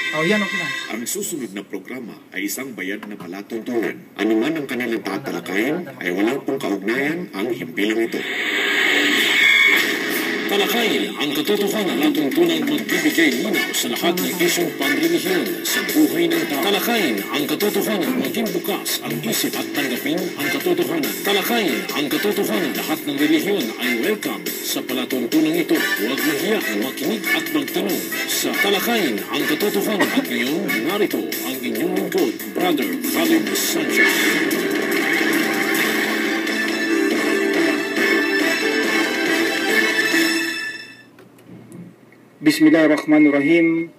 Oh, yan, okay na. Ang susunod na programa ay isang bayad na palatuntunan. Anuman ang kanilang tatalakayin ay walang pong kaugnayan ang himpilang ito. Talakayin ang katotohanan at tuntunang magbibigay linaw sa lahat ng isyong panrelihiyon sa buhay ng tao. Talakayin ang katotohanan, maging bukas ang isip at tanggapin ang katotohanan. Talakayin ang katotohanan, lahat ng relihiyon ay welcome sa palatuntunan ito. Huwag mahiyang makinig at magtanong sa Talakayin ang katotohanan. At ngayon, narito ang inyong lingkod, Brother Khalid Sanchez. Bismillahirrahmanirrahim.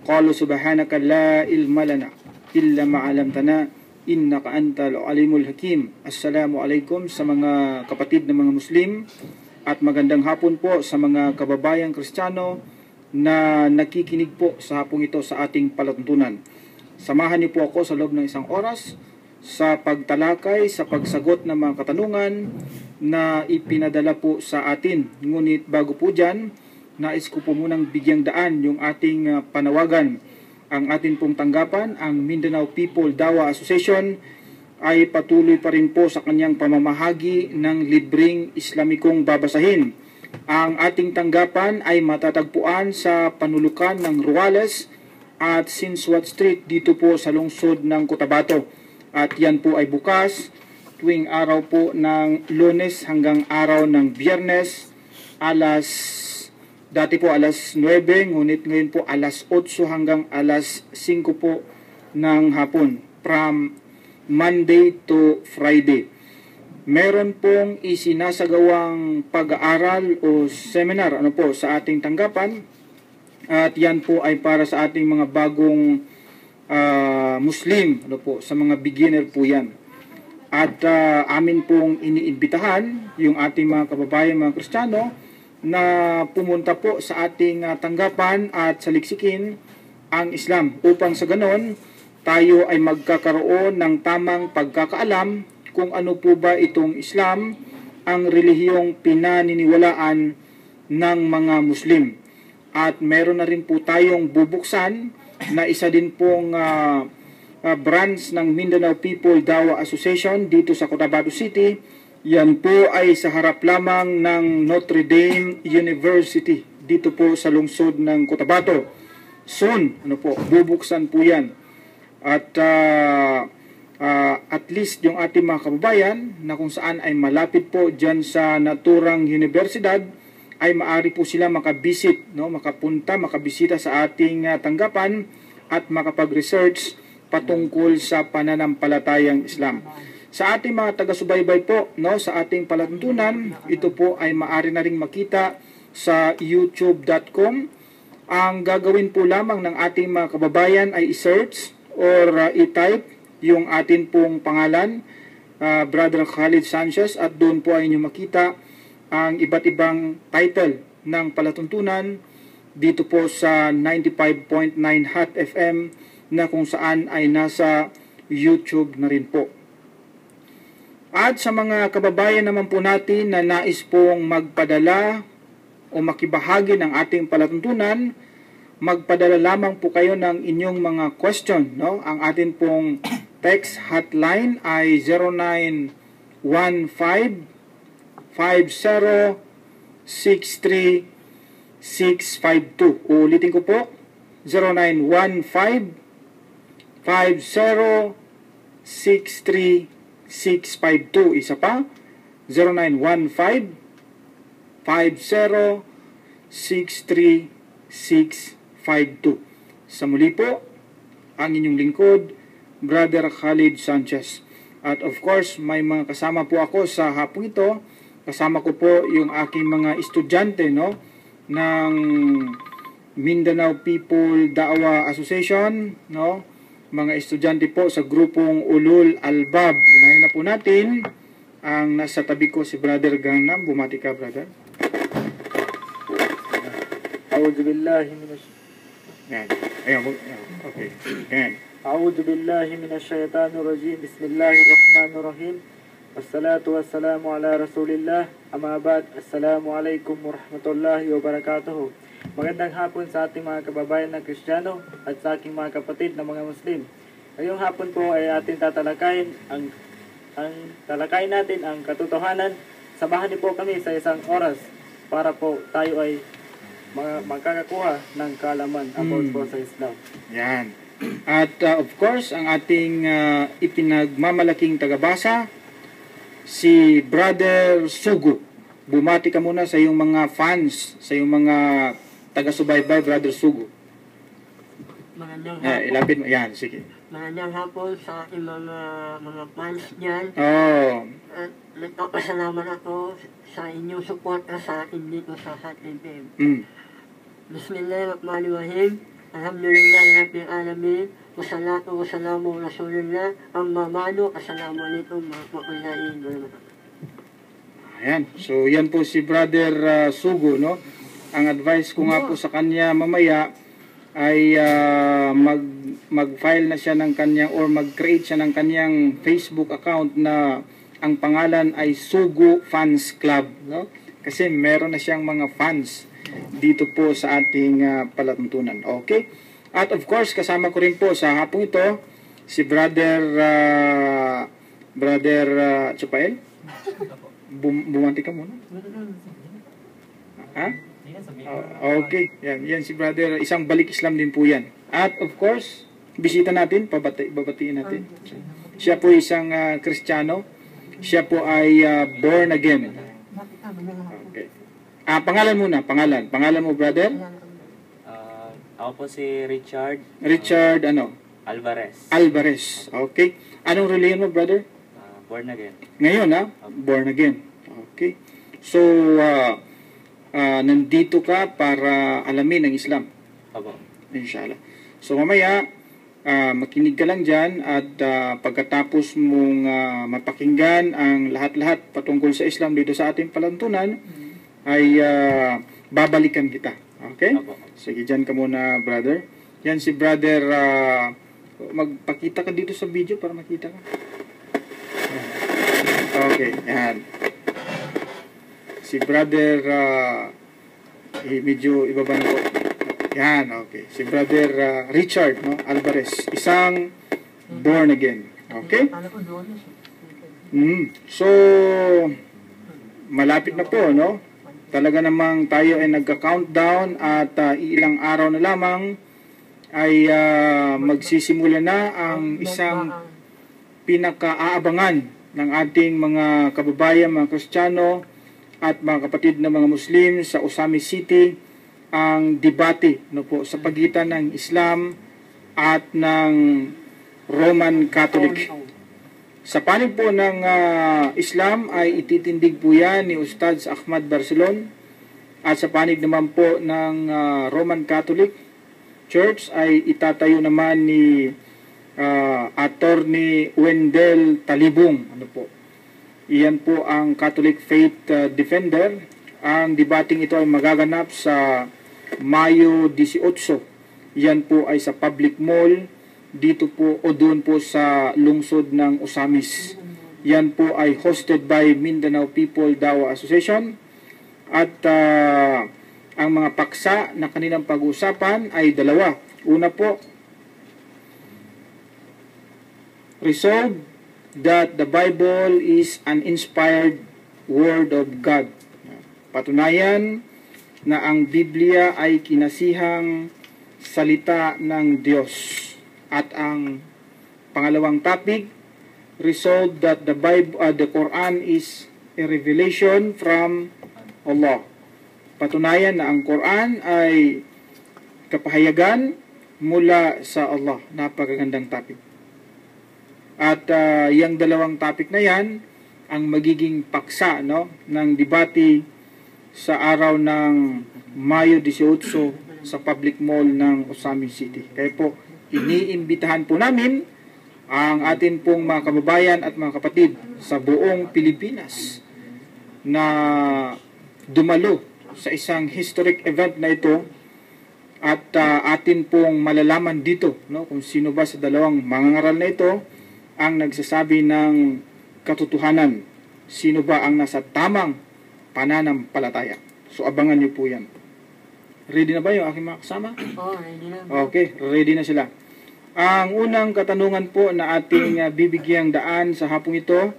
Qalu subhanaka la ilma lana illa ma 'allamtana innaka antal alimul hakim. Assalamualaikum sa mga kapatid na mga Muslim at magandang hapon po sa mga kababayang Kristiyano na nakikinig po sa hapong ito sa ating palatuntunan. Samahan niyo po ako sa loob ng isang oras sa pagtalakay, sa pagsagot ng mga katanungan na ipinadala po sa atin. Ngunit bago po dyan, nais ko po munang bigyang daan yung ating panawagan. Ang atin pong tanggapan, ang Mindanao People Dawa Association, ay patuloy pa rin po sa kanyang pamamahagi ng libreng Islamikong babasahin. Ang ating tanggapan ay matatagpuan sa panulukan ng Ruales at Sinswat Street dito po sa lungsod ng Cotabato. At yan po ay bukas tuwing araw po ng Lunes hanggang araw ng Biyernes dati po alas 9, ngunit ngayon po alas 8 hanggang alas 5 po ng hapon, from Monday to Friday. Meron pong isinasagawang pag-aaral o seminar sa ating tanggapan, at yan po ay para sa ating mga bagong Muslim, sa mga beginner po yan. At amin pong iniimbitahan yung ating mga kababayan, mga Kristiyano, na pumunta po sa ating tanggapan at saliksikin ang Islam upang sa ganon tayo ay magkakaroon ng tamang pagkakaalam kung ano po ba itong Islam, ang relihiyong pinaniniwalaan ng mga Muslim. At meron na rin po tayong bubuksan na isa din pong branch ng Mindanao People Dawa Association dito sa Cotabato City. Yan po ay sa harap lamang ng Notre Dame University dito po sa lungsod ng Cotabato. Soon, bubuksan po yan. At at least yung ating mga kababayan na kung saan ay malapit po dyan sa naturang universidad, ay maaari po sila makabisit, makapunta, makabisita sa ating tanggapan at makapag-research patungkol sa pananampalatayang Islam. Sa ating mga taga-subaybay po, sa ating palatuntunan, ito po ay maaari na ring makita sa youtube.com. Ang gagawin po lamang ng ating mga kababayan ay i-search or i-type yung atin pong pangalan, Brother Khalid Sanchez, at doon po ay inyong makita ang iba't ibang title ng palatuntunan dito po sa 95.9 Hot FM na kung saan ay nasa YouTube na rin po. At sa mga kababayan naman po natin na nais pong magpadala o makibahagi ng ating palatuntunan, magpadala lamang po kayo ng inyong mga question. Ang atin pong text hotline ay 0915-5063-652. Uulitin ko po, 0915-5063-652. Isa pa, 0915-5063-652. Sa muli po, ang inyong lingkod, Brother Khalid Sanchez. At of course, may mga kasama po ako sa hapong ito. Kasama ko po yung aking mga estudyante ng Mindanao People Dawa Association, mga estudyante po sa grupong Ulul Albab. Unahin na po natin ang nasa tabi ko si Brother Gangnam. Bumati ka, brother. Okay. أعوذ بالله من الشيطان الرجيم بسم الله الرحمن الرحيم والصلاة والسلام على رسول الله أما بعد السلام عليكم ورحمة الله وبركاته. Magandang hapon sa ating mga kababayan na Kristiyano at sa aking mga kapatid na mga Muslim. Ngayong hapon po ay ating tatalakayin talakayin natin ang katotohanan. Samahan niyo po kami sa isang oras para po tayo ay magkakakuha ng kaalaman about po sa Islam. Yan. At of course, ang ating ipinagmamalaking tagabasa, si Brother Sugo. Bumati ka muna sa iyong mga fans, sa iyong mga taga-subaybay, Brother Sugo. Magandang hapon. Ilapit mo. Yan, sige. Magandang hapon sa aking mga fans dyan. Oh. At nagpapasalamat ako sa inyong suporta sa akin dito sa Hot FM. Bismillahirrahmanirrahim. Alhamdulillah Rabbil Alamin. Wassalatu wassalamu Rasulullah. Amma ba'du. Assalamualaikum warahmatullahi wabarakatuh. Ayan. So, yan po si Brother Sugo, no? Ang advice ko nga po sa kanya mamaya ay mag-file na siya ng kanyang or mag-create siya ng kanyang Facebook account na ang pangalan ay Sugo Fans Club, no? Kasi meron na siyang mga fans dito po sa ating palatuntunan. Okay? At of course, kasama ko rin po sa hapong ito si Brother Chupael. Bumanti ka muna. Ha? Okay. Yan si Brother. Isang balik Islam din po yan. At of course, bisita natin, babatiin natin. Siya po isang Kristiyano. Siya po ay born again. Okay. Pangalan muna, pangalan. Pangalan mo, brother? Ako po si Richard. Richard, Alvarez. Okay. Anong religion mo, brother? Born again. Ngayon, born again. Okay. So, nandito ka para alamin ang Islam. Opo. Inshallah. So, mamaya, makinig ka lang dyan at pagkatapos mong mapakinggan ang lahat-lahat patungkol sa Islam dito sa ating palantunan, ay babalikan kita. Okay? Opo. Sige, dyan ka muna, brother. Yan si brother, magpakita ka dito sa video para makita ka. Okay, yan. Si brother, medyo ibaba na po. Yan, okay. Si brother Richard, no, Alvarez, isang born again. Okay? So, malapit na po, no? Talaga namang tayo ay nagka-countdown at ilang araw na lamang ay magsisimula na ang isang pinaka-aabangan ng ating mga kababayan, mga Kristiyano at mga kapatid na mga Muslim sa Usami City, ang debate, no po, sa pagitan ng Islam at ng Roman Catholic. Sa panig po ng Islam ay ititindig po yan ni Ustadz Ahmad Barcelon, at sa panig naman po ng Roman Catholic Church ay itatayo naman ni Attorney Wendell Talibong. Ano po? Iyan po ang Catholic Faith Defender. Ang debating ito ay magaganap sa Mayo 18. Yan po ay sa public mall dito po o doon po sa lungsod ng Osamis. Yan po ay hosted by Mindanao People Dawa Association. At ang mga paksa na kanilang pag-uusapan ay dalawa. Una po, resolve that the Bible is an inspired word of God. Patunayan na ang Biblia ay kinasihang salita ng Diyos. At ang pangalawang topic, resolve that the Quran is a revelation from Allah. Patunayan na ang Quran ay kapahayagan mula sa Allah. Napakagandang topic. At yung dalawang topic na yan ang magiging paksa, no, ng debate sa araw ng Mayo 18 sa public mall ng Osami City. Kaya po, iniimbitahan po namin ang atin pong mga kababayan at mga kapatid sa buong Pilipinas na dumalo sa isang historic event na ito at atin pong malalaman dito, no, kung sino ba sa dalawang mangangaral na ito ang nagsasabi ng katotohanan. Sino ba ang nasa tamang pananampalataya? So, abangan niyo po yan. Ready na ba yung aking mga kasama? Oo, ready na. Okay, ready na sila. Ang unang katanungan po na ating bibigyang daan sa hapong ito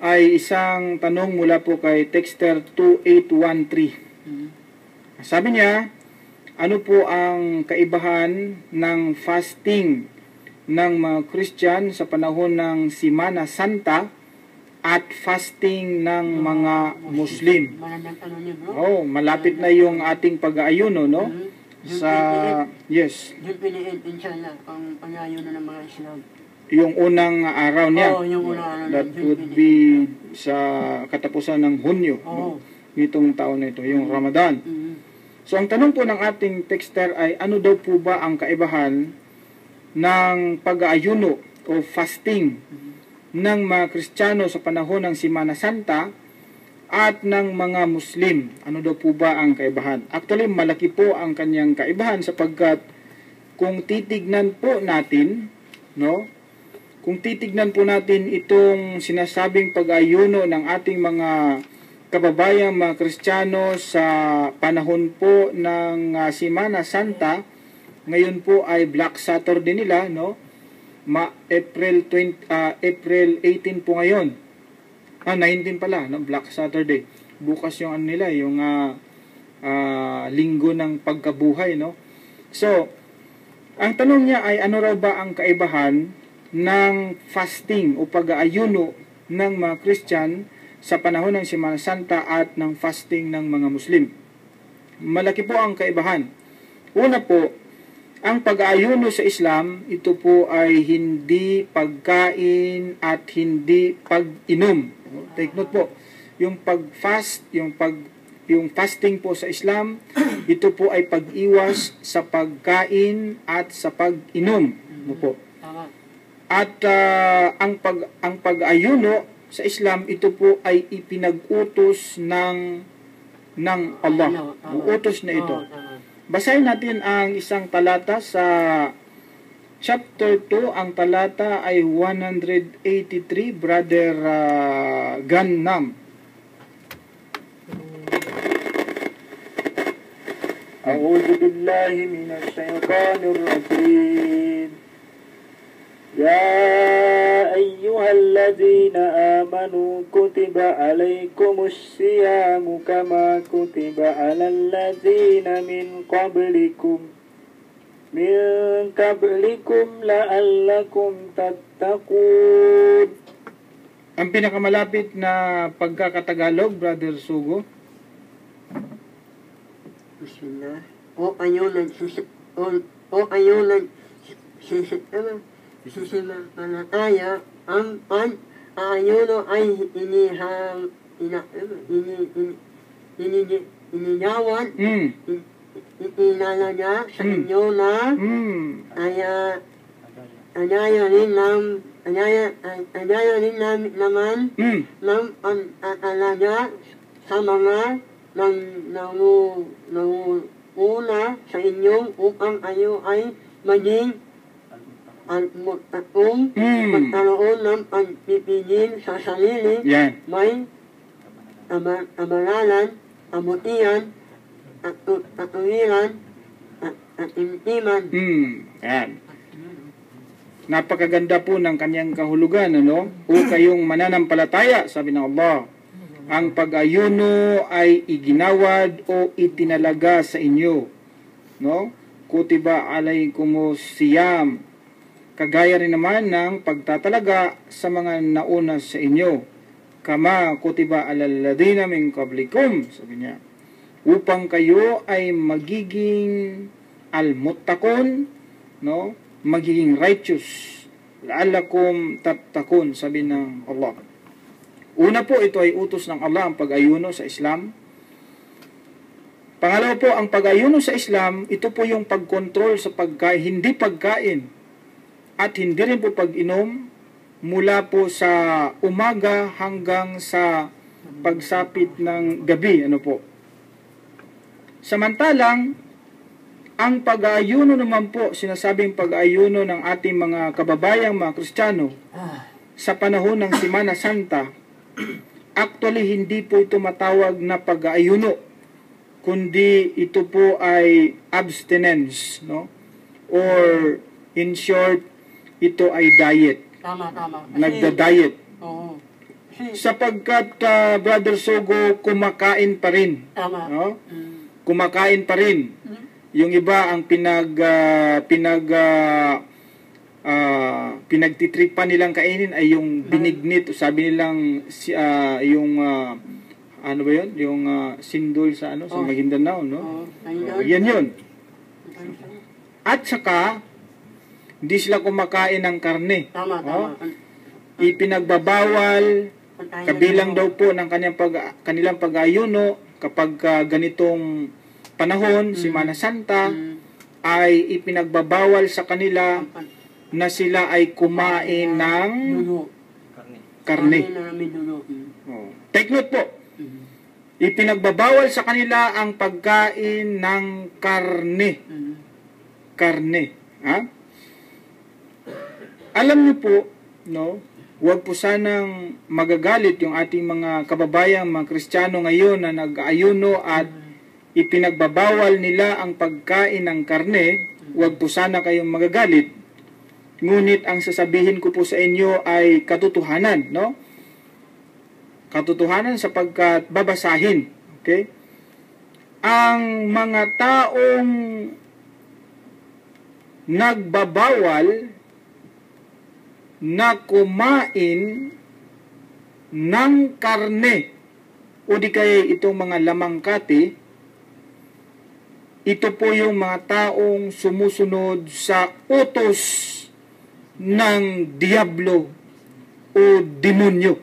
ay isang tanong mula po kay Texter 2813. Sabi niya, ano po ang kaibahan ng fasting ng mga Christian sa panahon ng Semana Santa at fasting ng mga Muslim? Maraming tanong niyo, bro. Oh, malapit na yung ating pag-aayuno, no? Sa yes, Doon piliin, inshallah, ang pag-ayuno ng mga Islam. yung unang araw niya. Oo, yung unang araw That niya. would be sa katapusan ng Hunyo, Oo. nitong taon na ito, yung Ramadan. So ang tanong po ng ating texter ay ano daw po ba ang kaibahan ng pag-aayuno o fasting ng mga Kristiyano sa panahon ng Semana Santa at ng mga Muslim? Ano daw po ba ang kaibahan? Actually, malaki po ang kanyang kaibahan sapagkat kung titignan po natin, no? Kung titignan po natin itong sinasabing pag-ayuno ng ating mga kababayang mga Kristiyano sa panahon po ng Semana Santa, ngayon po ay Black Saturday nila, no? April 18 po ngayon. 19 pala, no? Black Saturday. Bukas yung ano nila, yung linggo ng pagkabuhay, no? So, ang tanong niya ay ano raw ba ang kaibahan ng fasting o pag-aayuno ng mga Christian sa panahon ng Semana Santa at ng fasting ng mga Muslim? Malaki po ang kaibahan. Una po, ang pag-aayuno sa Islam, ito po ay hindi pagkain at hindi pag-inom. Take note po, yung pag-fast, yung fasting po sa Islam, ito po ay pag-iwas sa pagkain at sa pag-inom. Ano po? Tama. At ang pag-ayuno sa Islam, ito po ay ipinag-utos ng Allah. Ang utos na ito. Basahin natin ang isang talata sa chapter 2. Ang talata ay 183, Brother Gannam. أعوذ بالله من الشيطان الرجيم يا أيها الذين آمنوا كتب عليكم الصيام كما كتب على الذين من قبلكم لعلكم تتقون. Ang pinakamalapit na pagkakatagalog, Brother Sugo. Bismillah. O kayo nagsisimanalataya, ang pag-ayuno ay iniyawan, inalagya sa inyo na anayanin naman ng pag-alaga sa mga nanguna sa inyo upang kayo ay maging al-muttaqun, magkaroon ng pagpipigil sa sarili, may abaralan, kabutihan, at katuwiran, at intiman. Yan. Napakaganda po ng kanyang kahulugan, ano? O kayong mananampalataya, sabi ng Allah. Ang pag-ayuno ay iginawad o itinalaga sa inyo, no? Kutiba alaykumus siyam. Kagaya rin naman ng pagtatalaga sa mga nauna sa inyo. Kama kutiba alal ladina min qablikum, sabi niya. Upang kayo ay magiging al-muttaqun, no? Magiging righteous. La'allakum tattaqun, sabi ng Allah. Una po, ito ay utos ng Allah, ang pag-ayuno sa Islam. Pangalawa po, ang pag-ayuno sa Islam, ito po yung pag-control sa pagkain, hindi pagkain, at hindi rin po pag-inom mula po sa umaga hanggang sa pagsapit ng gabi. Ano po? Samantalang, ang pag-ayuno naman po, sinasabing pag-ayuno ng ating mga kababayang mga Kristiyano sa panahon ng Semana Santa, actually hindi po ito matawag na pag-ayuno, kundi ito po ay abstinence, no? Or in short, ito ay diet. Tama. Nagda-diet. Oo. Kasi, Sapagkat Brother Sogo, kumakain pa rin. tama. No? Kumakain pa rin. Yung iba ang pinagtitripan nilang kainin ay yung binignit, sabi nilang yung ano ba yun? Yung sindol sa sa Maguindanao, no? Oo. Yan yun. At saka hindi sila kumakain ng karne. Tama. Ipinagbabawal, kabilang daw po ng kanilang pag-ayuno kapag ganitong panahon, Semana Santa, ay ipinagbabawal sa kanila na sila ay kumain ng Dulo. karne. Namin dulo. Oh. Take note po. Ipinagbabawal sa kanila ang pagkain ng karne. Karne. Ha? Alam niyo po, no? Huwag po sanang magagalit yung ating mga kababayang mga Kristiyano ngayon na nag-ayuno at ipinagbabawal nila ang pagkain ng karne. Huwag po sana kayong magagalit. Ngunit ang sasabihin ko po sa inyo ay katotohanan, no? Katotohanan sapagkat babasahin. Okay? Ang mga taong nagbabawal na kumain ng karne o di kaya itong mga lamangkati, ito po yung mga taong sumusunod sa utos ng diablo o demonyo.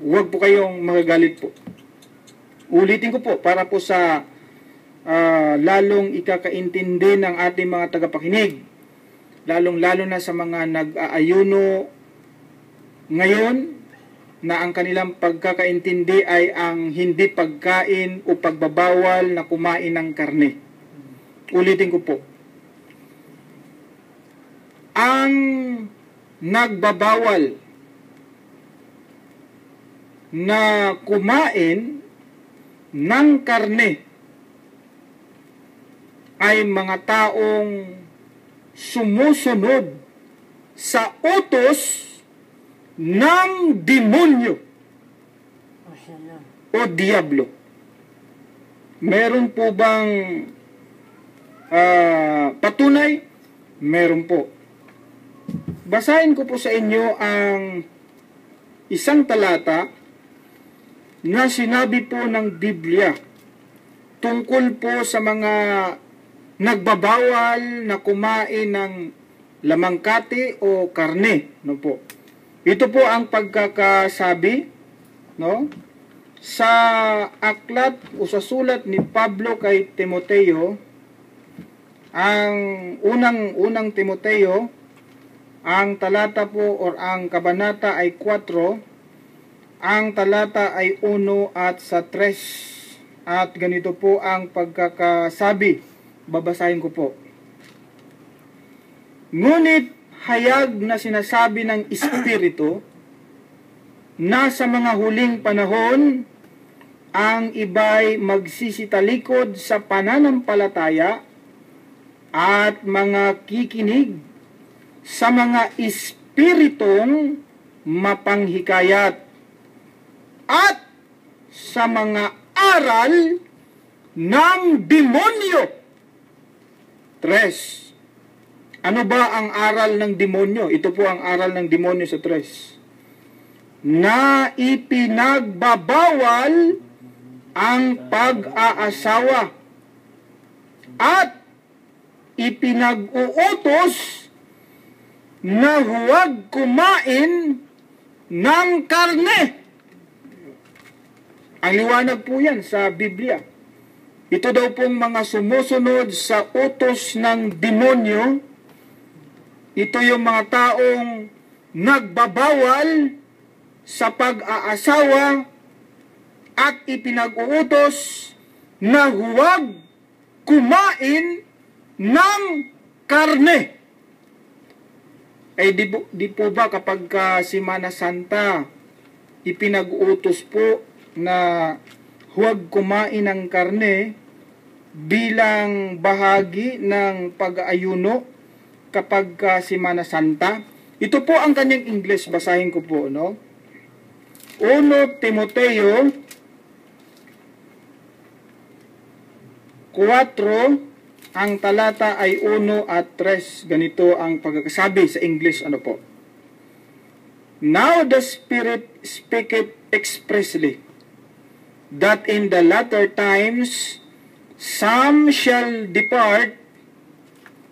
Huwag po kayong magagalit po. Ulitin ko po para po sa lalong ikakaintindi ng ating mga tagapakinig. Lalong-lalo na sa mga nag-aayuno ngayon na ang kanilang pagkakaintindi ay ang hindi pagkain o pagbabawal na kumain ng karne. Ulitin ko po. Ang nagbabawal na kumain ng karne ay mga taong sumusunod sa utos ng demonyo o diablo. Meron po bang patunay? Meron po. Basahin ko po sa inyo ang isang talata na sinabi po ng Biblia tungkol po sa mga nagbabawal na kumain ng lamangkati o karne, no po. Ito po ang pagkakasabi, no, sa aklat o sa sulat ni Pablo kay Timoteo, ang unang Timoteo, ang talata po or ang kabanata ay 4, ang talata ay 1 at sa 3. At ganito po ang pagkakasabi. Babasahin ko po. Ngunit hayag na sinasabi ng Espiritu na sa mga huling panahon ang iba'y magsisitalikod sa pananampalataya at mga kikinig sa mga espiritong mapanghikayat at sa mga aral ng demonyo. 3. Ano ba ang aral ng demonyo? Ito po ang aral ng demonyo sa 3. Na ipinagbabawal ang pag-aasawa at ipinag-uutos na huwag kumain ng karne. Ang liwanag po yan sa Biblia. Ito daw pong mga sumusunod sa utos ng demonyo. Ito yung mga taong nagbabawal sa pag-aasawa at ipinag-uutos na huwag kumain ng karne. Ay di po ba kapag Semana Santa ipinag-uutos po na huwag kumain ng karne, bilang bahagi ng pag-aayuno kapag Semana Santa. Ito po ang kanyang English, basahin ko po, no? 1 Timoteo 4, ang talata ay 1 at 3. Ganito ang pagkakasabi sa English, ano po? Now the Spirit speaketh expressly, that in the latter times some shall depart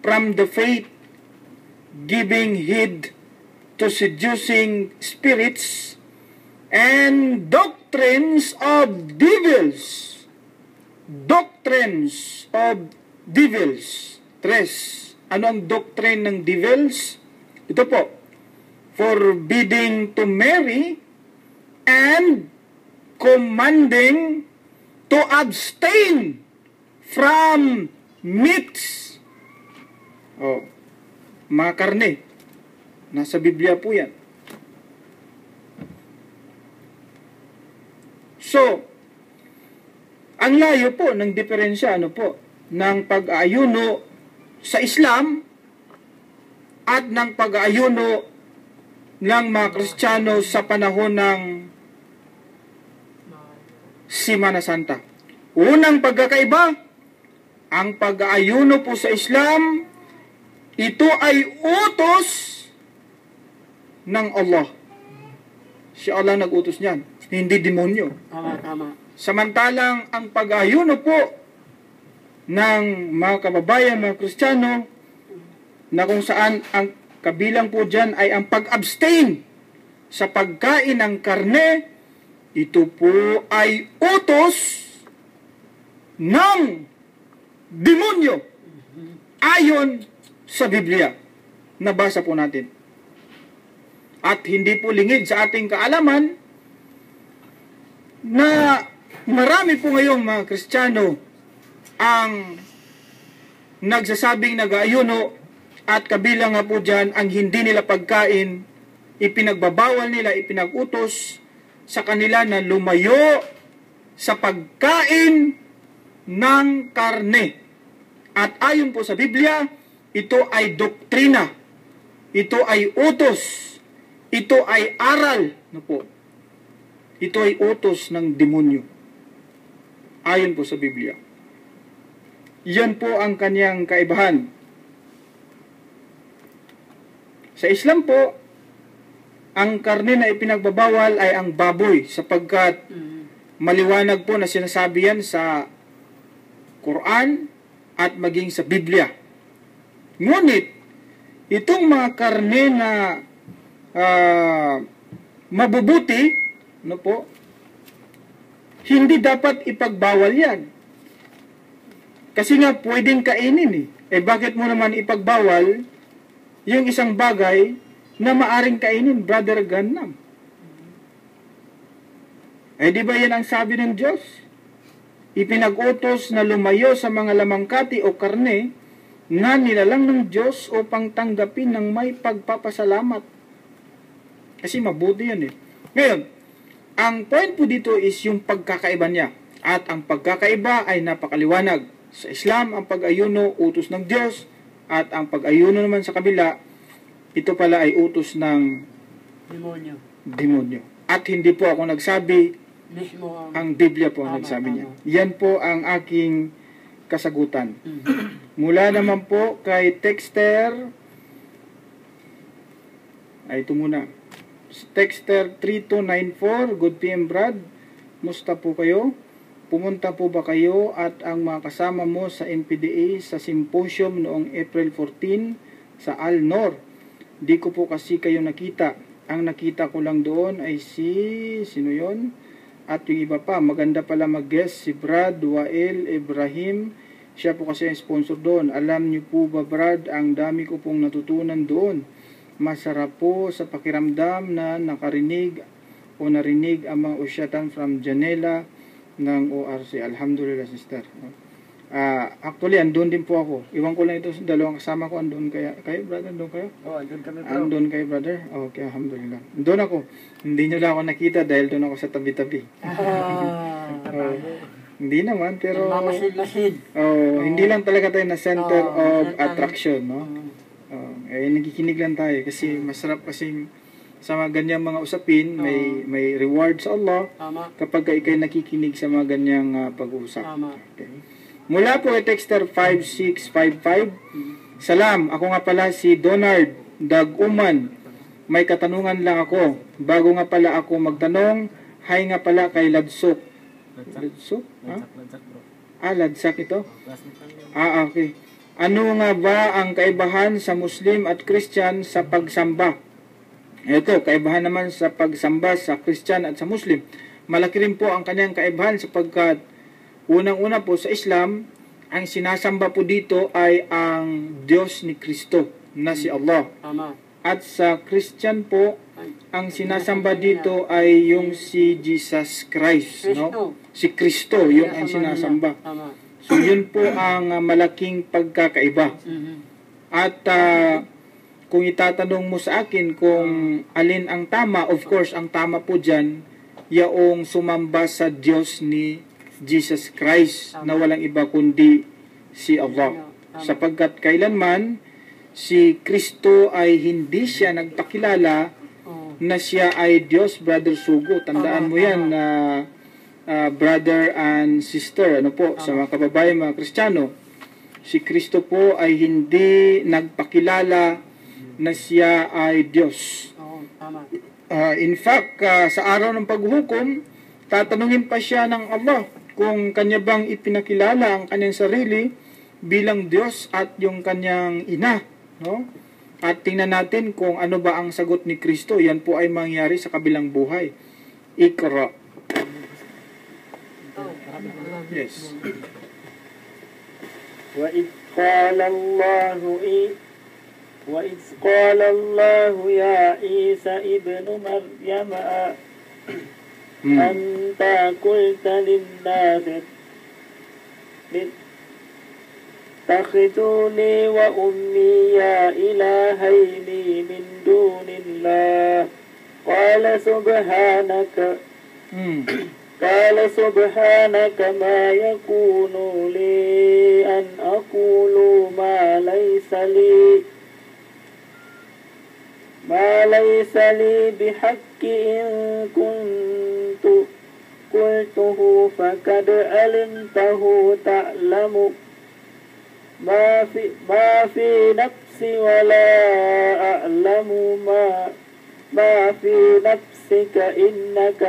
from the faith, giving heed to seducing spirits and doctrines of devils. Doctrines of devils. 3. Ano ang doctrine ng devils? Ito po, forbidding to marry and commanding to abstain from meats. Mga karne. Nasa Biblia po yan. So, ang layo po ng diferensya ng pag-aayuno sa Islam at ng pag-aayuno ng mga Kristiyano sa panahon ng Semana Santa. Unang pagkakaiba, ang pag-aayuno po sa Islam, ito ay utos ng Allah. Si Allah nag-utos niyan, hindi demonyo. Tama. Samantalang ang pag-aayuno po ng mga kababayan, mga Kristiyano, na kung saan ang kabilang po dyan ay ang pag-abstain sa pagkain ng karne, ito po ay utos ng demonyo ayon sa Biblia. Nabasa po natin. At hindi po lingid sa ating kaalaman na marami po ngayong mga Kristiyano ang nagsasabing nag-aayuno at kabilang nga po dyan ang hindi nila pagkain, ipinagbabawal nila, ipinag-utos sa kanila na lumayo sa pagkain ng karne. At ayon po sa Biblia, ito ay doktrina, ito ay utos, ito ay aral. Ito ay utos ng demonyo. Ayon po sa Biblia. Yan po ang kanyang kaibahan. Sa Islam po, ang karne na ipinagbabawal ay ang baboy sapagkat maliwanag po na sinasabi yan sa Quran at maging sa Biblia. Ngunit, itong mga karne na mabubuti, hindi dapat ipagbawal yan. Kasi nga pwedeng kainin bakit mo naman ipagbawal yung isang bagay na maaring kainin, Brother Ganam? Di ba yan ang sabi ng Diyos? Ipinag-utos na lumayo sa mga lamangkati o karne na nilalang ng Diyos upang tanggapin ng may pagpapasalamat. Kasi mabuti yan Ngayon, ang point po dito is yung pagkakaiba niya. At ang pagkakaiba ay napakaliwanag. Sa Islam, ang pag-ayuno, utos ng Diyos. At ang pag-ayuno naman sa kabila, ito pala ay utos ng demonyo. At hindi po ako nagsabi, Mismo ang Biblia po ang nagsabi niya. Yan po ang aking kasagutan. Mula naman po kay Texter, ito muna. Texter 3294, Good PM Brad, musta po kayo? Pumunta po ba kayo at ang mga kasama mo sa NPDA sa symposium noong April 14 sa Al-Noor? Di ko po kasi kayo nakita. Ang nakita ko lang doon ay sino yon? At yung iba pa, maganda pala mag-guest si Brad Wael Ibrahim. Siya po kasi ang sponsor doon. Alam niyo po ba Brad, ang dami ko pong natutunan doon. Masarap po sa pakiramdam na nakarinig o narinig ang mga usyatan from Janela ng ORC. Alhamdulillah, sister. Actually, andun din po ako. Iwan ko lang ito sa dalawang kasama ko. Andun kayo, brother? Andun kayo? Andun kami bro. Andun kayo, brother? Okay, alhamdulillah. Andun ako. Hindi nyo lang ako nakita dahil doon ako sa tabi-tabi. Hindi naman, pero Mamasid-masid. hindi lang talaga tayo na center of hindi lang tayo. attraction, no? Nakikinig lang tayo kasi masarap kasi sa mga ganyang mga usapin, may reward sa Allah Tama. kapag ikay nakikinig sa mga ganyang pag-uusap. Tama. Okay. Mula po kay Texter 5655, Salam, ako nga pala si Donald Daguman. May katanungan lang ako. Bago nga pala ako magtanong, hi nga pala kay Ladsok. Ladsok? Ha? Ladsak ito? Okay. Ano nga ba ang kaibahan sa Muslim at Christian sa pagsamba? Ito, kaibahan naman sa pagsamba sa Christian at sa Muslim. Malaki rin po ang kanyang kaibahan sapagkat unang-una po sa Islam, ang sinasamba po dito ay ang Diyos ni Kristo na si Allah. Tama. At sa Christian po, ang sinasamba dito ay yung si Jesus Christ, no? Si Kristo, yung ang sinasamba. Tama. So yun po ang malaking pagkakaiba. At kung itatanong mo sa akin kung alin ang tama, of course, ang tama po dyan, yaong sumamba sa Diyos ni Jesus Christ na walang iba kundi si Allah. Sapagkat kailanman si Kristo ay hindi siya nagpakilala na siya ay Diyos, Brother Sugo. Tandaan mo yan na brother and sister, ano po, sa mga kababayan, mga Kristiyano. Si Kristo po ay hindi nagpakilala na siya ay Diyos. Tama. In fact, sa araw ng paghuhukom, tatanungin pa siya ng Allah kung kanya bang ipinakilala ang kanyang sarili bilang Diyos at yung kanyang ina, no? At tingnan natin kung ano ba ang sagot ni Kristo. Yan po ay mangyari sa kabilang buhay. Iqra. Yes. وإذ قال الله يا عيسى ابن مريم أنت قلت للناس اتخذوني وأمي إلهين من دون الله قال سبحانك ما يكون لي أن أقول ما ليس لي بحق إن كنت قلته فقد علمته تعلم ما في نفسي ولا أعلم ما في نفسك إنك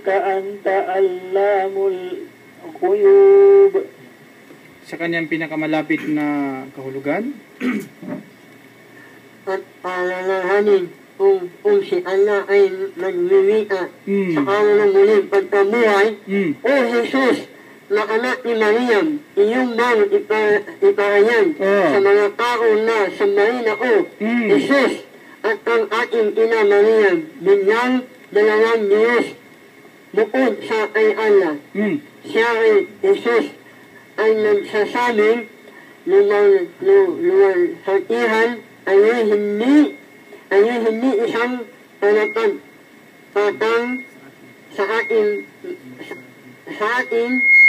أنت علام الغيوب. Sa kanyang pinakamalapit na kahulugan, At palalahanin kung si Allah ay nagwiwika sa araw ng muling pagkabuhay, O Jesus, na anak ni Mariam, iyong bang ipahayag sa mga tao na sambahin ako, Jesus, at ang ating ina Mariam, bilang dalawang Diyos, bukod sa kay Allah. Siya ay Jesus ay nagsasabing luwalhatihan ay hindi isang panatag patang sa atin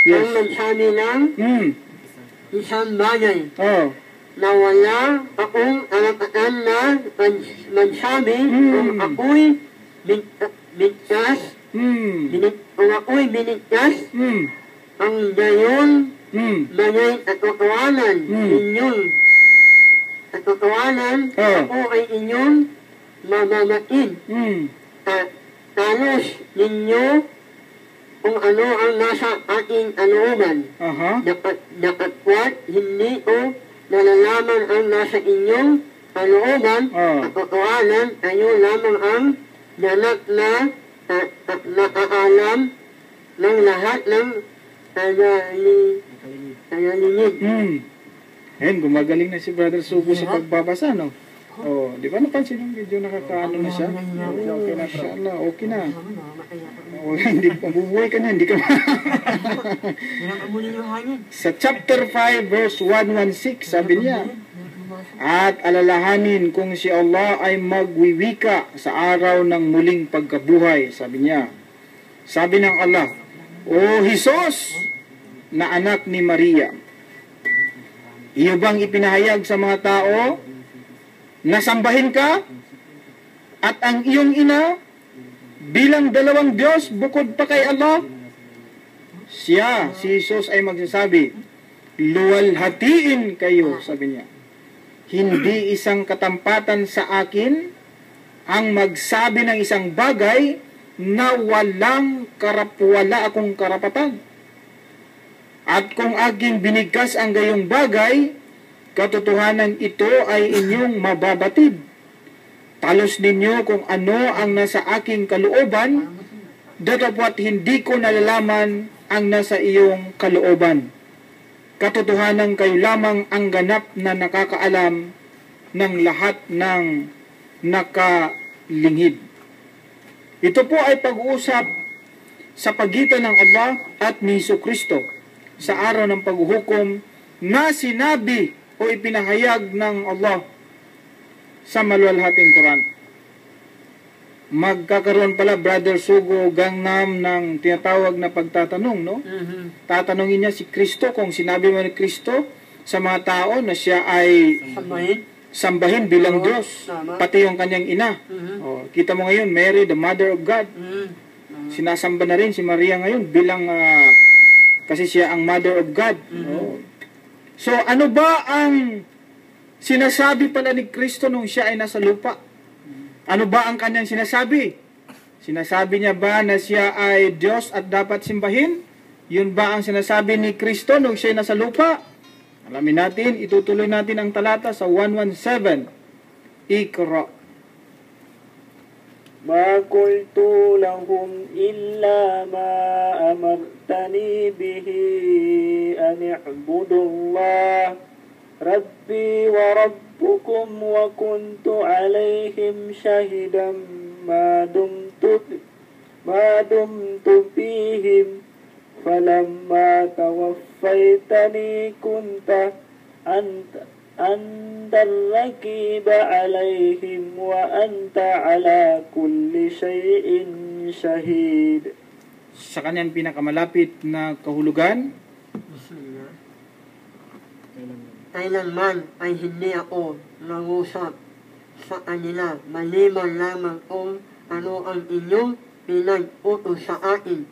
ang magsabi ng isang bagay na wala akong alakatan na magsabi kung ako'y binigkas ang gayon bagay at katuwanan inyong ako ay inyong mamamatid at talos ninyo kung ano ang nasa ating kalooban. Nakatwat hindi ko nalalaman ang nasa inyong kalooban at katuwanan ayo lamang ang danak na nakaalam ng lahat ng tagalingid. Ayun, gumagaling na si Brother Sugo sa pagbabasa, no? Di ba napansin yung video nakakaano na siya? Okay na, inshallah, okay na. Hindi, mabubuhay ka na, hindi ka Sa chapter 5, verse 116, sabi niya, at alalahanin kung si Allah ay magwiwika sa araw ng muling pagkabuhay, sabi niya. Sabi ng Allah, O Jesus na anak ni Maria, iyo bang ipinahayag sa mga tao na sambahin ka at ang iyong ina bilang dalawang Diyos bukod pa kay Allah? Siya, si Jesus ay magsasabi, luwalhatiin kayo, sabi niya. Hindi isang katampatan sa akin ang magsabi ng isang bagay na wala akong karapatan. At kung aking binigkas ang gayong bagay, katotohanan ito ay inyong mababatid. Talos ninyo kung ano ang nasa aking kalooban, datapwat hindi ko nalalaman ang nasa iyong kalooban. Katotohanan kayo lamang ang ganap na nakakaalam ng lahat ng nakalinghid. Ito po ay pag-uusap sa pagitan ng Allah at ni Jesucristo sa araw ng paghuhukom na sinabi o ipinahayag ng Allah sa maluwalhating Quran. Magkakaroon pala, Brother Sugo Gangnam, ng tinatawag na pagtatanong, no? Tatanungin niya si Kristo kung sinabi mo ni Kristo sa mga tao na siya ay sambahin bilang Diyos, pati yung kanyang ina. Kita mo ngayon, Mary, the Mother of God. Sinasamba na rin si Maria ngayon bilang kasi siya ang Mother of God. So, ano ba ang sinasabi pala ni Kristo nung siya ay nasa lupa? Ano ba ang kanyang sinasabi? Sinasabi niya ba na siya ay Diyos at dapat simbahin? Yun ba ang sinasabi ni Kristo nung siya ay nasa lupa? Alamin natin, itutuloy natin ang talata sa 117. Iqra. Ma qultu lahum illa ma amartani bihi an i'budullah rabbi wa rabbukum wa kuntu alaihim shahidan ma dumtu fihim falamma tawaffaytani kunta anta raqiba alaihim wa anta ala kulli shay'in shahid. Sa kanyang pinakamalapit na kahulugan, kailanman ay hindi ako nangusap sa kanila, maliban lamang kung ano ang inyong pinag-utos sa akin,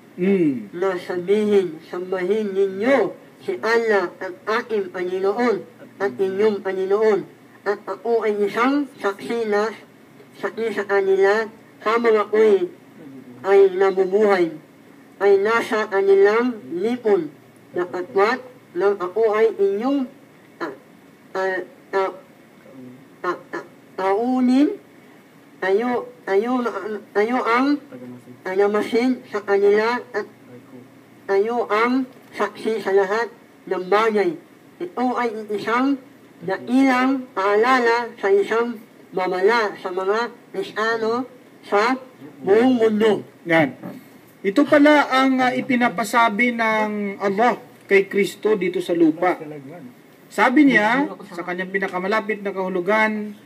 na sabihin, sambahin ninyo si Allah at aking Panginoon at inyong Panginoon, at ako ay isang saksi na sa isa kanila habang ako'y ay nabubuhay, ay nasa kanilang lipon, napatwat nang ako ay inyong taunin, tayo ang agamasin sa kanila at tayo ang saksi sa lahat ng bagay. Ito ay isang dailang paalala sa isang mamala sa mga Kristiyano sa buong mundo. yan. Ito pala ang ipinapasabi ng Allah kay Kristo dito sa lupa. Sabi niya, sa kanyang pinakamalapit na kahulugan,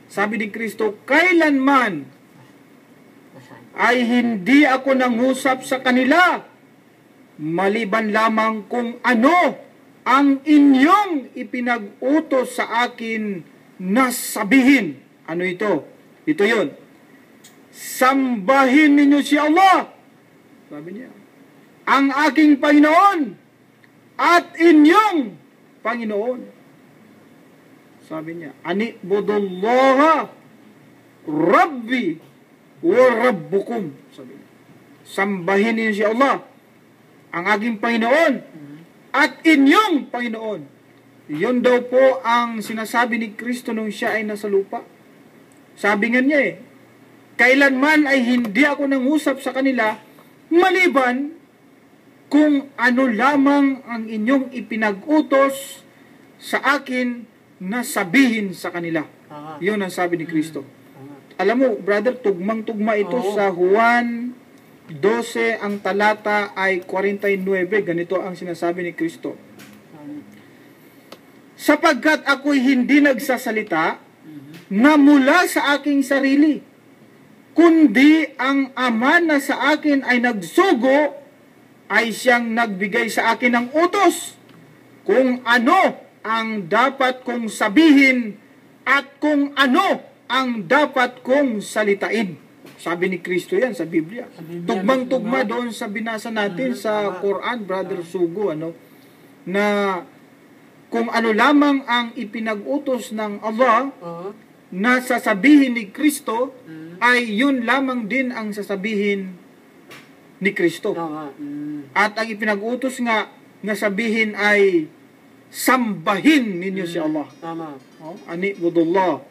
sabi ni Kristo, kailanman ay hindi ako nangusap sa kanila, maliban lamang kung ano ang inyong ipinag-utos sa akin na sabihin. Ano ito? Ito yun. Sambahin ninyo si Allah. Sabi niya. Ang aking Panginoon at inyong Panginoon. Sabi niya. Ani'budullaha Rabbi wa Rabbukum. Sabi niya. Sambahin ninyo si Allah. Ang aking Panginoon at inyong Panginoon. Yun daw po ang sinasabi ni Kristo nung siya ay nasa lupa. Sabi nga niya kailanman ay hindi ako nangusap sa kanila, maliban kung ano lamang ang inyong ipinag-utos sa akin na sabihin sa kanila. Yun ang sabi ni Kristo. Alam mo, brother, tugmang-tugma ito sa Juan 12, ang talata ay 49. Ganito ang sinasabi ni Kristo. Sapagkat ako'y hindi nagsasalita na mula sa aking sarili, kundi ang Ama na sa akin ay nagsugo ay siyang nagbigay sa akin ng utos kung ano ang dapat kong sabihin at kung ano ang dapat kong salitain. Sabi ni Kristo yan sa Biblia. Tugmang-tugma doon sa binasa natin sa Quran, Brother Sugo, na kung ano lamang ang ipinag-utos ng Allah na sasabihin ni Kristo, ay yun lamang din ang sasabihin ni Kristo. At ang ipinag-utos nga na sabihin ay sambahin ninyo si Allah. Ani budullah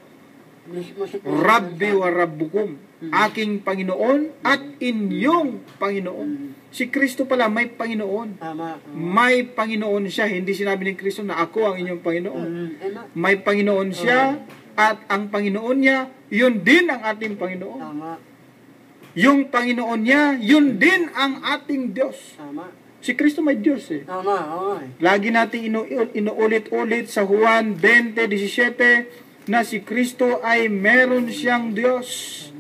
Rabbi wa Rabbukum, aking Panginoon at inyong Panginoon. Si Kristo pala may Panginoon. May Panginoon siya. Hindi sinabi ni Kristo na ako ang inyong Panginoon. May Panginoon siya at ang Panginoon niya, yun din ang ating Panginoon. Yung Panginoon niya, yun din ang ating Diyos. Si Kristo may Diyos eh. Lagi natin inuulit-ulit sa Juan 20:17 na si Kristo ay meron siyang Diyos.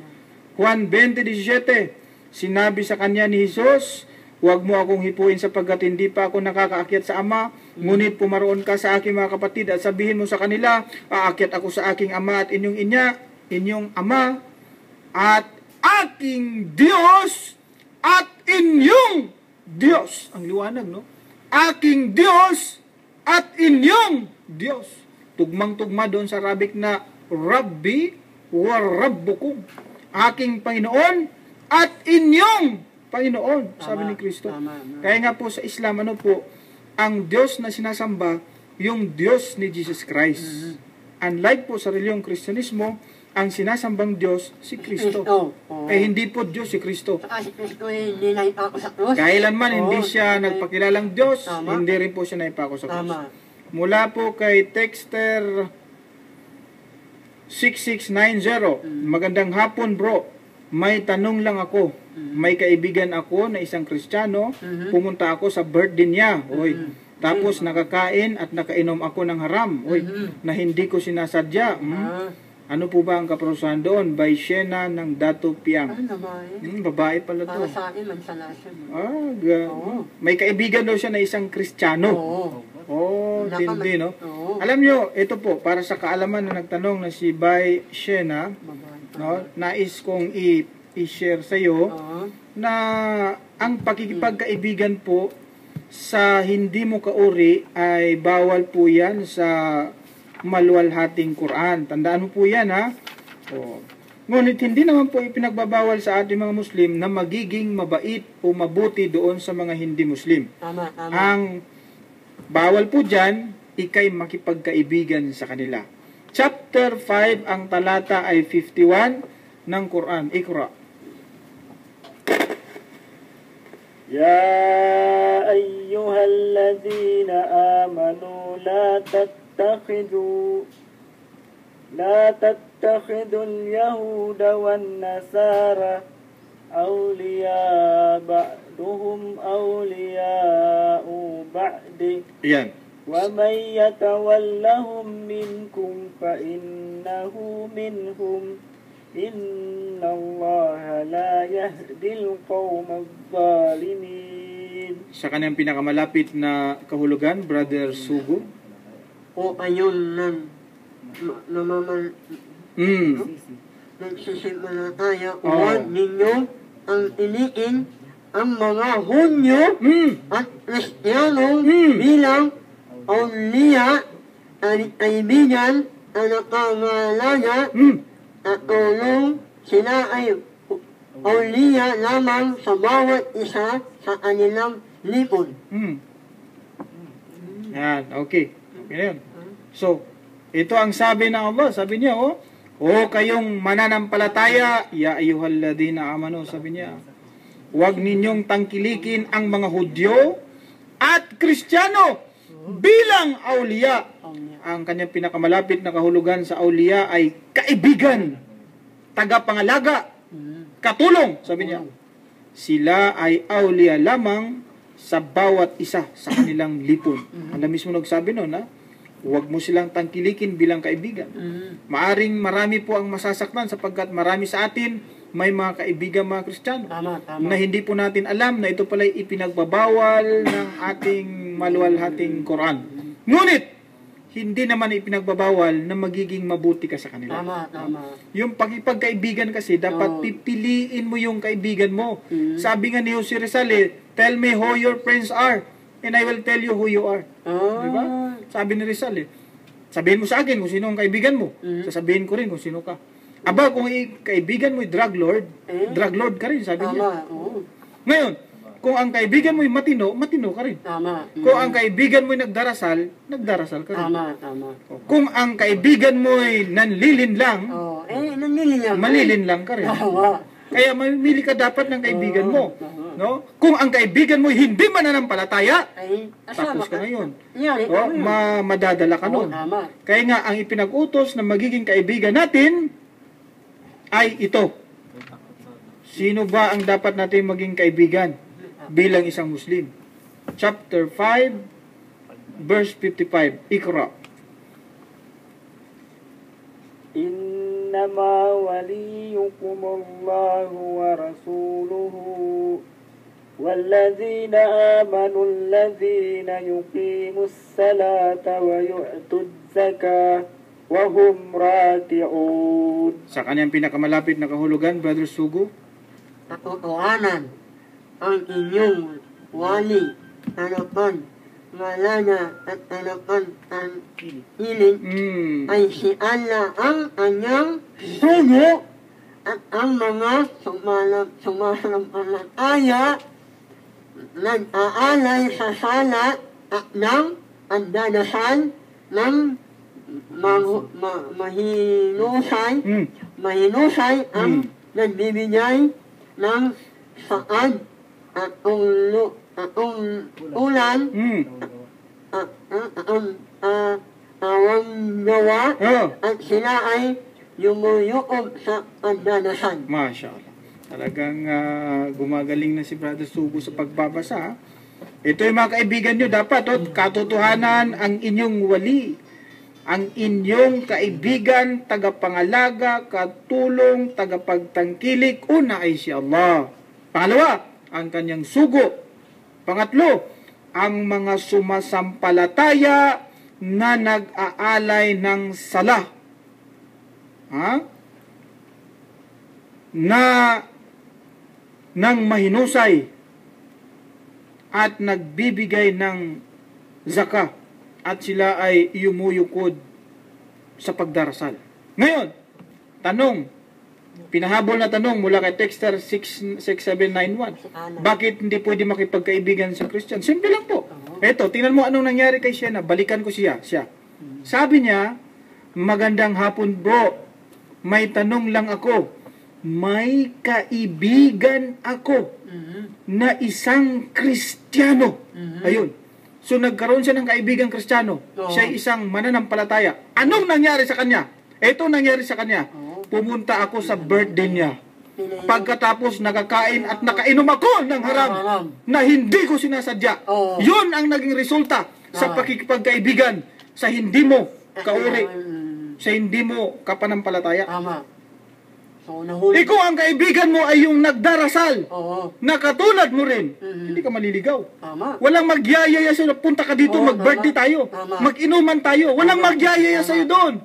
Juan 20:17, sinabi sa kanya ni Jesus, huwag mo akong hipuin sapagkat hindi pa ako nakakaakyat sa Ama, ngunit pumaroon ka sa aking mga kapatid at sabihin mo sa kanila, aakyat ako sa aking Ama at inyong Ama, at aking Diyos at inyong Diyos. Ang liwanag, no? Aking Diyos at inyong Diyos. Tugmang-tugma doon sa Arabic na Rabbi wa Rabbukum. Aking Panginoon at inyong Panginoon, sabi ni Kristo. Kaya nga po sa Islam, ang Diyos na sinasamba, yung Diyos ni Jesus Christ. Unlike po sa reliyong Kristyanismo, ang sinasambang Diyos, si Kristo. Hindi po Diyos si Kristo. Si Kristo hindi naipako sa krus. Kailanman hindi siya nagpakilalang Diyos, hindi rin po siya naipako sa krus. Mula po kay Texter 6690, magandang hapon bro, may tanong lang ako. May kaibigan ako na isang Kristiyano, pumunta ako sa birthday niya. Tapos nakakain at nakainom ako ng haram. Na hindi ko sinasadya. Ano po ba ang kaparusahan doon? By Shena ng Dato Piang. Babae pala to. May kaibigan daw siya na isang Kristiyano. Tindi, no? Alam nyo, ito po, para sa kaalaman na nagtanong na si By Shena, no, nais kong i-share sa iyo na ang pakikipagkaibigan po sa hindi mo kauri ay bawal po yan sa maluwalhating Quran. Tandaan mo po yan, ha? Ngunit hindi naman po ipinagbabawal sa ating mga Muslim na magiging mabait o mabuti doon sa mga hindi Muslim. Ang bawal po dyan, ikay makipagkaibigan sa kanila. Chapter 5, ang talata ay 51 ng Quran. Iqra. Ya ayyuhalladhina amanu la tattakhidhu al-yahuda wan-nasara awliya ba'duhum awliya'u ba'di. Yan. وَمَنْ يَتَوَلَّهُمْ مِنْكُمْ فَإِنَّهُ مِنْهُمْ إِنَّ اللَّهَ لَا يَهْدِي الْقَوْمَ الظَّالِمِينَ. Sa kanyang pinakamalapit na kahulugan, Brother Sugo. O ayun nagsisimanataya, huwag ninyo ang iniin ang mga Hunyo at Kristiyano bilang awliya at kaibigan na nakangalaya at tulong sila ay awliya lamang sa bawat isa sa kanilang lipon. Yan, okay. Okay na yun. So, ito ang sabi ng Allah. Sabi niya, kayong mananampalataya, ya ayyuhalladhina amanu, sabi niya, huwag ninyong tangkilikin ang mga Hudyo at Kristiyano bilang awliya. Ang kanyang pinakamalapit na kahulugan sa awliya ay kaibigan, tagapangalaga, katulong, sabi niya. Sila ay awliya lamang sa bawat isa sa kanilang lipon. Alam mismo nagsabi noon, huwag mo silang tangkilikin bilang kaibigan. Maaring marami po ang masasaktan sapagkat marami sa atin may mga kaibigan mga Kristiyano Tama, tama. na hindi po natin alam na ito pala ipinagbabawal ng ating maluwalhating Quran. Ngunit, hindi naman ipinagbabawal na magiging mabuti ka sa kanila. Tama, tama. Yung pagkipagkaibigan kasi, dapat pipiliin mo yung kaibigan mo. Sabi nga ni Jose Rizal, tell me who your friends are, and I will tell you who you are. Diba? Sabi ni Rizal, sabihin mo sa akin kung sino ang kaibigan mo. Sasabihin ko rin kung sino ka. Aba, kung kaibigan mo drug lord ka rin, sabi niya. Ngayon, kung ang kaibigan mo matino, matino ka rin. Tama. Kung ang kaibigan mo nagdarasal, nagdarasal ka rin. Tama, tama. Kung ang kaibigan mo nanlilin lang, nanlilin lang. malilin lang ka rin. Tama. Kaya mamili ka dapat ng kaibigan mo. No? Kung ang kaibigan mo hindi mananampalataya, tapos ka na yun. Madadala ka nun. Kaya nga, ang ipinag-utos na magiging kaibigan natin ay ito. Sino ba ang dapat natin maging kaibigan bilang isang Muslim? Chapter 5, verse 55. Iqra. Innama waliyukum Allahu wa rasuluhu wallazina amanu allazina yuqimus salata wa yu'tud zakah wa hum raki'un. Sa kanyang pinakamalapit na kahulugan, Brother Sugo, katotohanan ang inyong wali, harapan, malana at harapan ang hiling ay si Allah ang anyang sugo at ang mga sumalampalataya nag-aalay sa sala at ng pagdadasal ng mahinusay ang nagbibigay ng saad at ulan at awang gawa at sila ay yumuyukob sa pagdadasal. Masya Allah. Talagang gumagaling na si Brother Sugo sa pagbabasa. Ito yung mga kaibigan nyo dapat. Katotohanan ang inyong wali. Ang inyong kaibigan, tagapangalaga, katulong, tagapagtangkilik, una ay si Allah. Pangalawa, ang kanyang sugo. Pangatlo, ang mga sumasampalataya na nag-aalay ng sala. Nang mahinusay at nagbibigay ng zakah. At sila ay yumuyukod sa pagdarasal. Ngayon, tanong, pinahabol na tanong mula kay Texter 6791. Bakit hindi pwede makipagkaibigan sa Christian? Simple lang po. Eto, tingnan mo anong nangyari kay Shena. Balikan ko siya. Sabi niya, magandang hapon bro. May tanong lang ako. May kaibigan ako na isang Kristiyano. Ayun. So nagkaroon siya ng kaibigang Kristiyano. Siya ay isang mananampalataya. Anong nangyari sa kanya? Ito nangyari sa kanya. Pumunta ako sa birthday niya. Pagkatapos nakakain at nakainom ako ng haram na hindi ko sinasadya. Yun ang naging resulta sa pakikipagkaibigan sa hindi mo kauri, sa hindi mo kapanampalataya. Ikaw ang kaibigan mo ay yung nagdarasal na katulad mo rin. Hindi ka maliligaw. Walang magyayaya sa'yo, punta ka dito, mag-birthday tayo, mag-inuman tayo. Walang magyayaya sa'yo doon.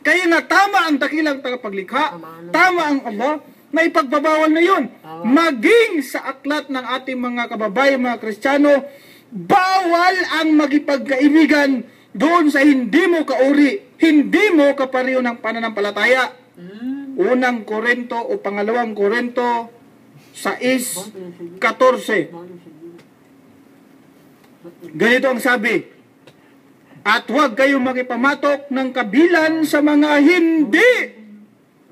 Kaya nga tama ang dakilang tagapaglikha, tama ang Allah, na ipagbabawal na yun. Maging sa aklat ng ating mga kababayan, mga Kristiyano, bawal ang magipagkaibigan doon sa hindi mo kauri, hindi mo kapareho ng pananampalataya. Unang Korinto o pangalawang Korinto 6:14. Ganito ang sabi, at huwag kayong makipamatok ng kabilan sa mga hindi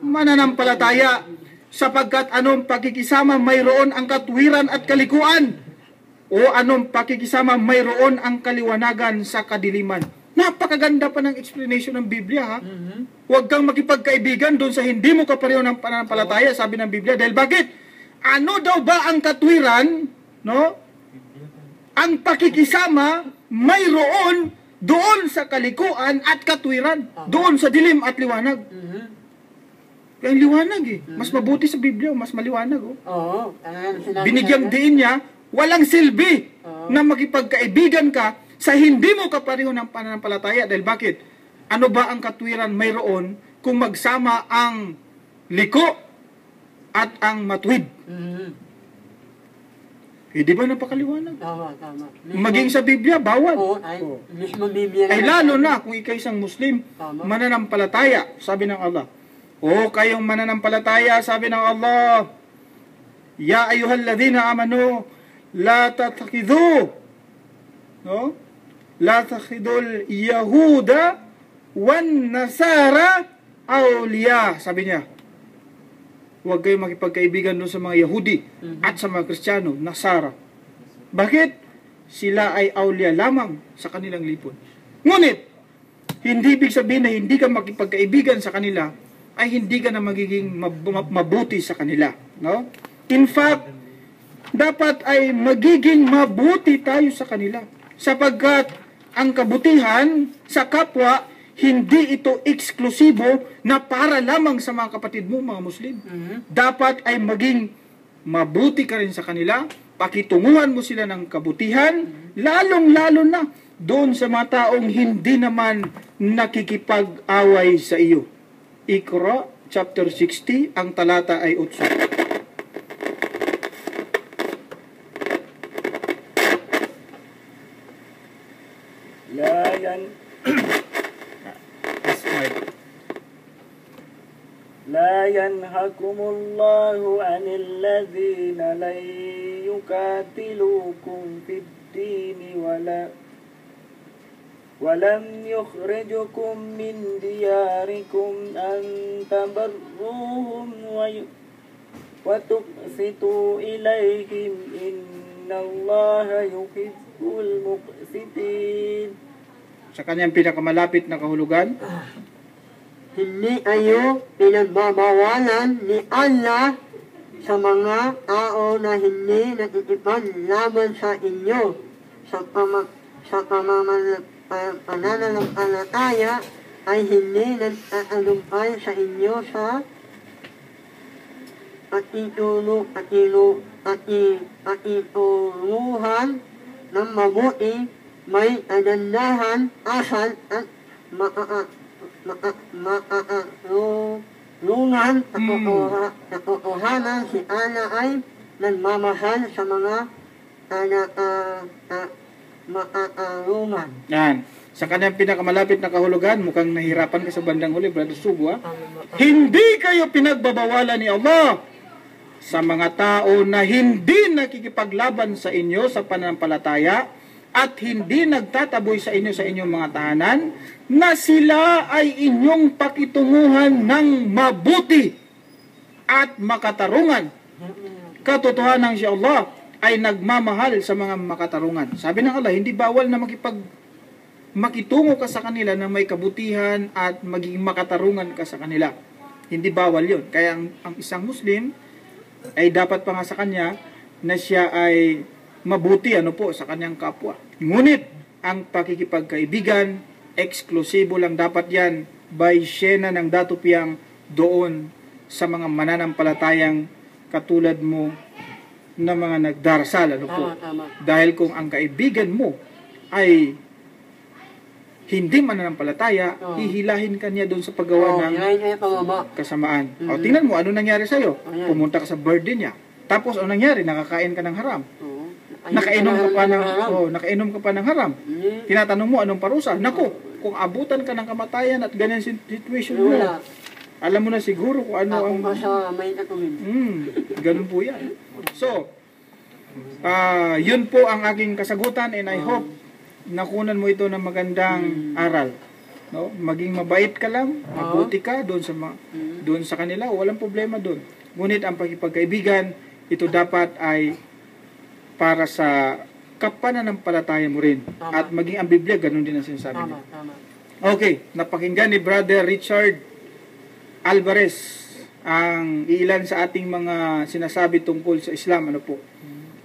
mananampalataya, sapagkat anong pakikisama mayroon ang katuwiran at kalikuan, o anong pakikisama mayroon ang kaliwanagan sa kadiliman. Napakaganda pa ng explanation ng Biblia, ha? Huwag kang makipagkaibigan doon sa hindi mo kapareho ng pananampalataya, sabi ng Biblia. Dahil bakit? Ano daw ba ang katwiran, no? Ang pakikisama mayroon doon sa kalikuan at katwiran, doon sa dilim at liwanag. Kaya ang liwanag eh. Mas mabuti sa Biblia, mas maliwanag. Oh. Oo. Binigyang diin niya, walang silbi na makipagkaibigan ka sa hindi mo kapareho ng pananampalataya. Dahil bakit? Ano ba ang katwiran mayroon kung magsama ang liko at ang matuwid? Eh, di ba napakaliwanag? Tama. Maging sa Biblia, bawal. Oo, mismo Biblia. Ay lalo na kung ikaw isang Muslim, mananampalataya, sabi ng Allah. O kayong mananampalataya, sabi ng Allah, Ya ayyuhalladhina amanu, la tattakhidhu, no? La tattakhidul yahuda wan nasara awliya, sabi niya. Huwag kayong makipagkaibigan doon sa mga Yahudi at sa mga Kristiyano, Nasara. Bakit? Sila ay awliya lamang sa kanilang lipod. Ngunit, hindi ibig sabihin na hindi ka makipagkaibigan sa kanila, ay hindi ka na magiging mabuti sa kanila. No? In fact, dapat ay magiging mabuti tayo sa kanila. Sapagkat ang kabutihan sa kapwa, hindi ito eksklusibo na para lamang sa mga kapatid mo, mga Muslim. Dapat ay maging mabuti ka rin sa kanila, pakitunguhan mo sila ng kabutihan, lalong-lalo na doon sa mga taong hindi naman nakikipag-away sa iyo. Iqra, chapter 60, ang talata ay 8. لا ينهكم الله عن الذين لن يقاتلوكم في الدين ولم يخرجكم من دياركم أن تبروهم وتقسطوا إليهم إن الله يحب المقسطين. Sa kanyang pinakamalapit na kahulugan, hindi kayo pinagbabawalan ni Allah sa mga tao na hindi nakikipaglaban sa inyo sa pananampalataya ay hindi nagtatagumpay sa inyo sa patituluhan ng mabuti, may kagandahan, asal at lungan katotohanan si Allah ay nagmamahal sa mga makatarungan. Yan. Sa kanyang pinakamalapit na kahulugan, mukhang nahirapan ka sa bandang huli, Brother Subo, ha? Hindi kayo pinagbabawalan ni Allah sa mga tao na hindi nakikipaglaban sa inyo sa pananampalataya at hindi nagtataboy sa inyo sa inyong mga tahanan, na sila ay inyong pakitunguhan ng mabuti at makatarungan. Katotohanan si Allah ay nagmamahal sa mga makatarungan. Sabi ng Allah, hindi bawal na makitungo ka sa kanila na may kabutihan at maging makatarungan ka sa kanila. Hindi bawal yun. Kaya ang isang Muslim ay dapat pa nga sa kanya na siya ay mabuti sa kanyang kapwa. Ngunit ang pakikipagkaibigan, eksklusibo lang dapat yan by syena ng datupiang doon sa mga mananampalatayang katulad mo na mga nagdarasal. Dahil kung ang kaibigan mo ay hindi mananampalataya, hihilahin ka niya doon sa paggawa ng kasamaan. Tingnan mo, ano nangyari sa'yo? Pumunta ka sa birthday niya. Tapos, ano nangyari? Nakakain ka ng haram. Nakainom ka pa ng haram. Tinatanong mo, anong parusa? Naku, kung abutan ka ng kamatayan at ganyan situation mo, alam mo na siguro kung ano ang... ganun po yan. So, yun po ang aking kasagutan, and I hope nakunan mo ito ng magandang aral. No? Maging mabait ka lang, mabuti ka doon sa kanila, walang problema doon. Ngunit ang pagkipagkaibigan, ito dapat ay para sa kapananampalataya mo rin. At maging ang Biblia, ganun din ang sinasabi niya. Okay, napakinggan ni Brother Richard Alvarez ang ilan sa ating mga sinasabi tungkol sa Islam.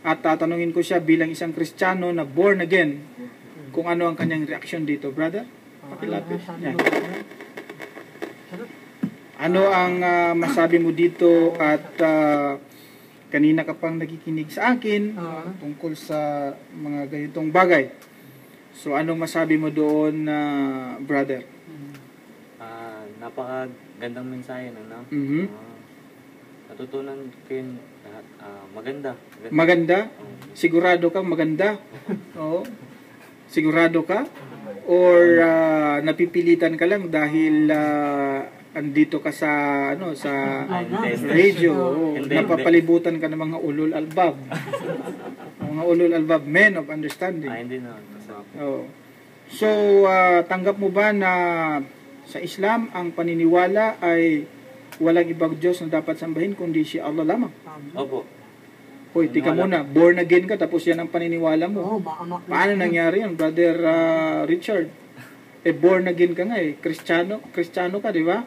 At tatanungin ko siya bilang isang Kristiyano na born again, kung ano ang kanyang reaksyon dito. Brother, pakilapit. Yan. Ano ang masabi mo dito at kanina ka pang nakikinig sa akin tungkol sa mga ganitong bagay. So anong masabi mo doon, brother? Napakagandang mensahe no? Mhm. Natutunan ko yun lahat. Maganda. Maganda? Sigurado ka maganda? Oo. Sigurado ka? Or napipilitan ka lang dahil andito ka sa radio, napapalibutan ka ng mga ulul albab. Mga ulul albab, men of understanding. Hindi na. Oh. So, tanggap mo ba na sa Islam ang paniniwala ay walang ibang Diyos na dapat sambahin kundi si Allah lamang? Opo. Hoy, tika muna, born again ka tapos yan ang paniniwala mo. Paano nangyari yan, brother Richard? Born again ka nga Kristiyano ka, di ba?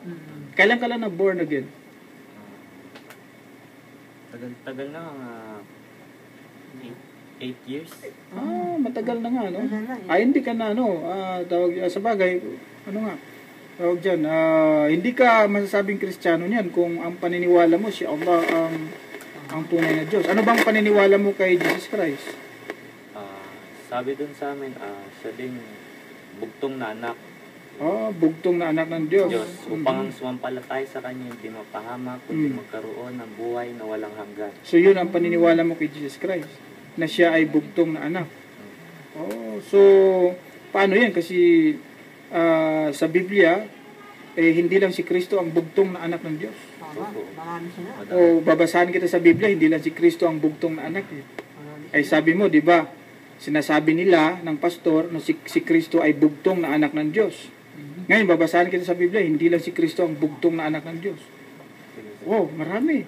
Kailan ka lang na born again? Tagal na, 8 years. Matagal na nga, no? Hindi ka na, tawag, sa bagay, tawag dyan, hindi ka masasabing Kristiyano niyan kung ang paniniwala mo, si Allah ang tunay na Diyos. Ano bang paniniwala mo kay Jesus Christ? Sabi dun sa amin, siya din bugtong na anak. Bugtong na anak ng Diyos. Upang sumampalatay sa Kanya, hindi mapahamak, kundi magkaroon ng buhay na walang hanggan. So yun ang paniniwala mo kay Jesus Christ, na siya ay bugtong na anak. So paano yan? Kasi sa Biblia, hindi lang si Kristo ang bugtong na anak ng Diyos. Babasahan kita sa Biblia, hindi lang si Kristo ang bugtong na anak. Ay sabi mo, di ba? Sinasabi nila ng pastor na si Kristo ay bugtong na anak ng Diyos. Ngayon, babasahan kita sa Biblia, hindi lang si Kristo ang bugtong na anak ng Diyos. Marami.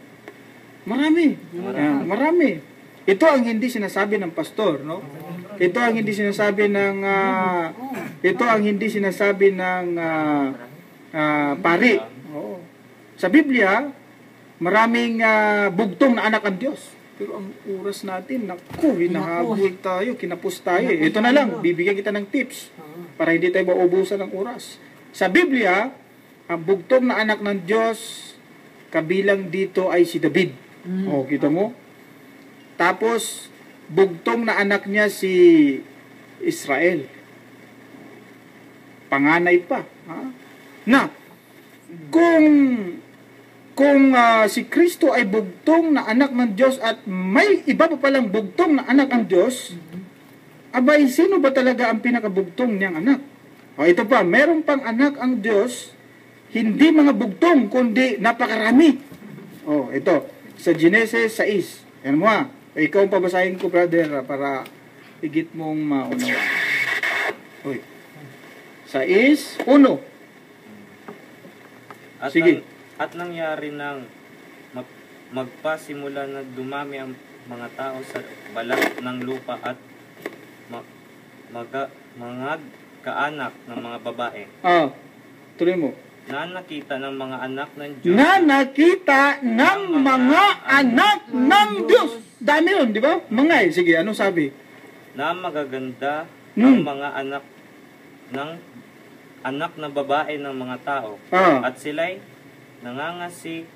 Ito ang hindi sinasabi ng pastor, no? Ito ang hindi sinasabi ng pari. Sa Biblia, maraming bugtong na anak ng Diyos. Pero ang oras natin, hinahabol tayo, kinapos tayo. Ito na lang, bibigyan kita ng tips para hindi tayo maubusan ng oras. Sa Biblia, ang bugtong na anak ng Diyos, kabilang dito ay si David. Kita mo? Tapos, bugtong na anak niya si Israel. Panganay pa. Na, kung si Kristo ay bugtong na anak ng Diyos at may iba pa palang bugtong na anak ng Diyos, abay, sino ba talaga ang pinakabugtong niyang anak? Ito pa, meron pang anak ang Diyos, hindi mga bugtong, kundi napakarami. Ito, sa Genesis 6. Yan mo ikaw ang pabasahin ko, brother, para higit mong maunawa. 6:1. Sige. At nangyari nang magpasimula na dumami ang mga tao sa balat ng lupa at mga kaanak ng mga babae. Tuloy mo. Na nakita ng mga anak ng Diyos. Dami yun, di ba? Sige, anong sabi? Na magaganda ang mga anak na babae ng mga tao. At sila'y nangagsikuha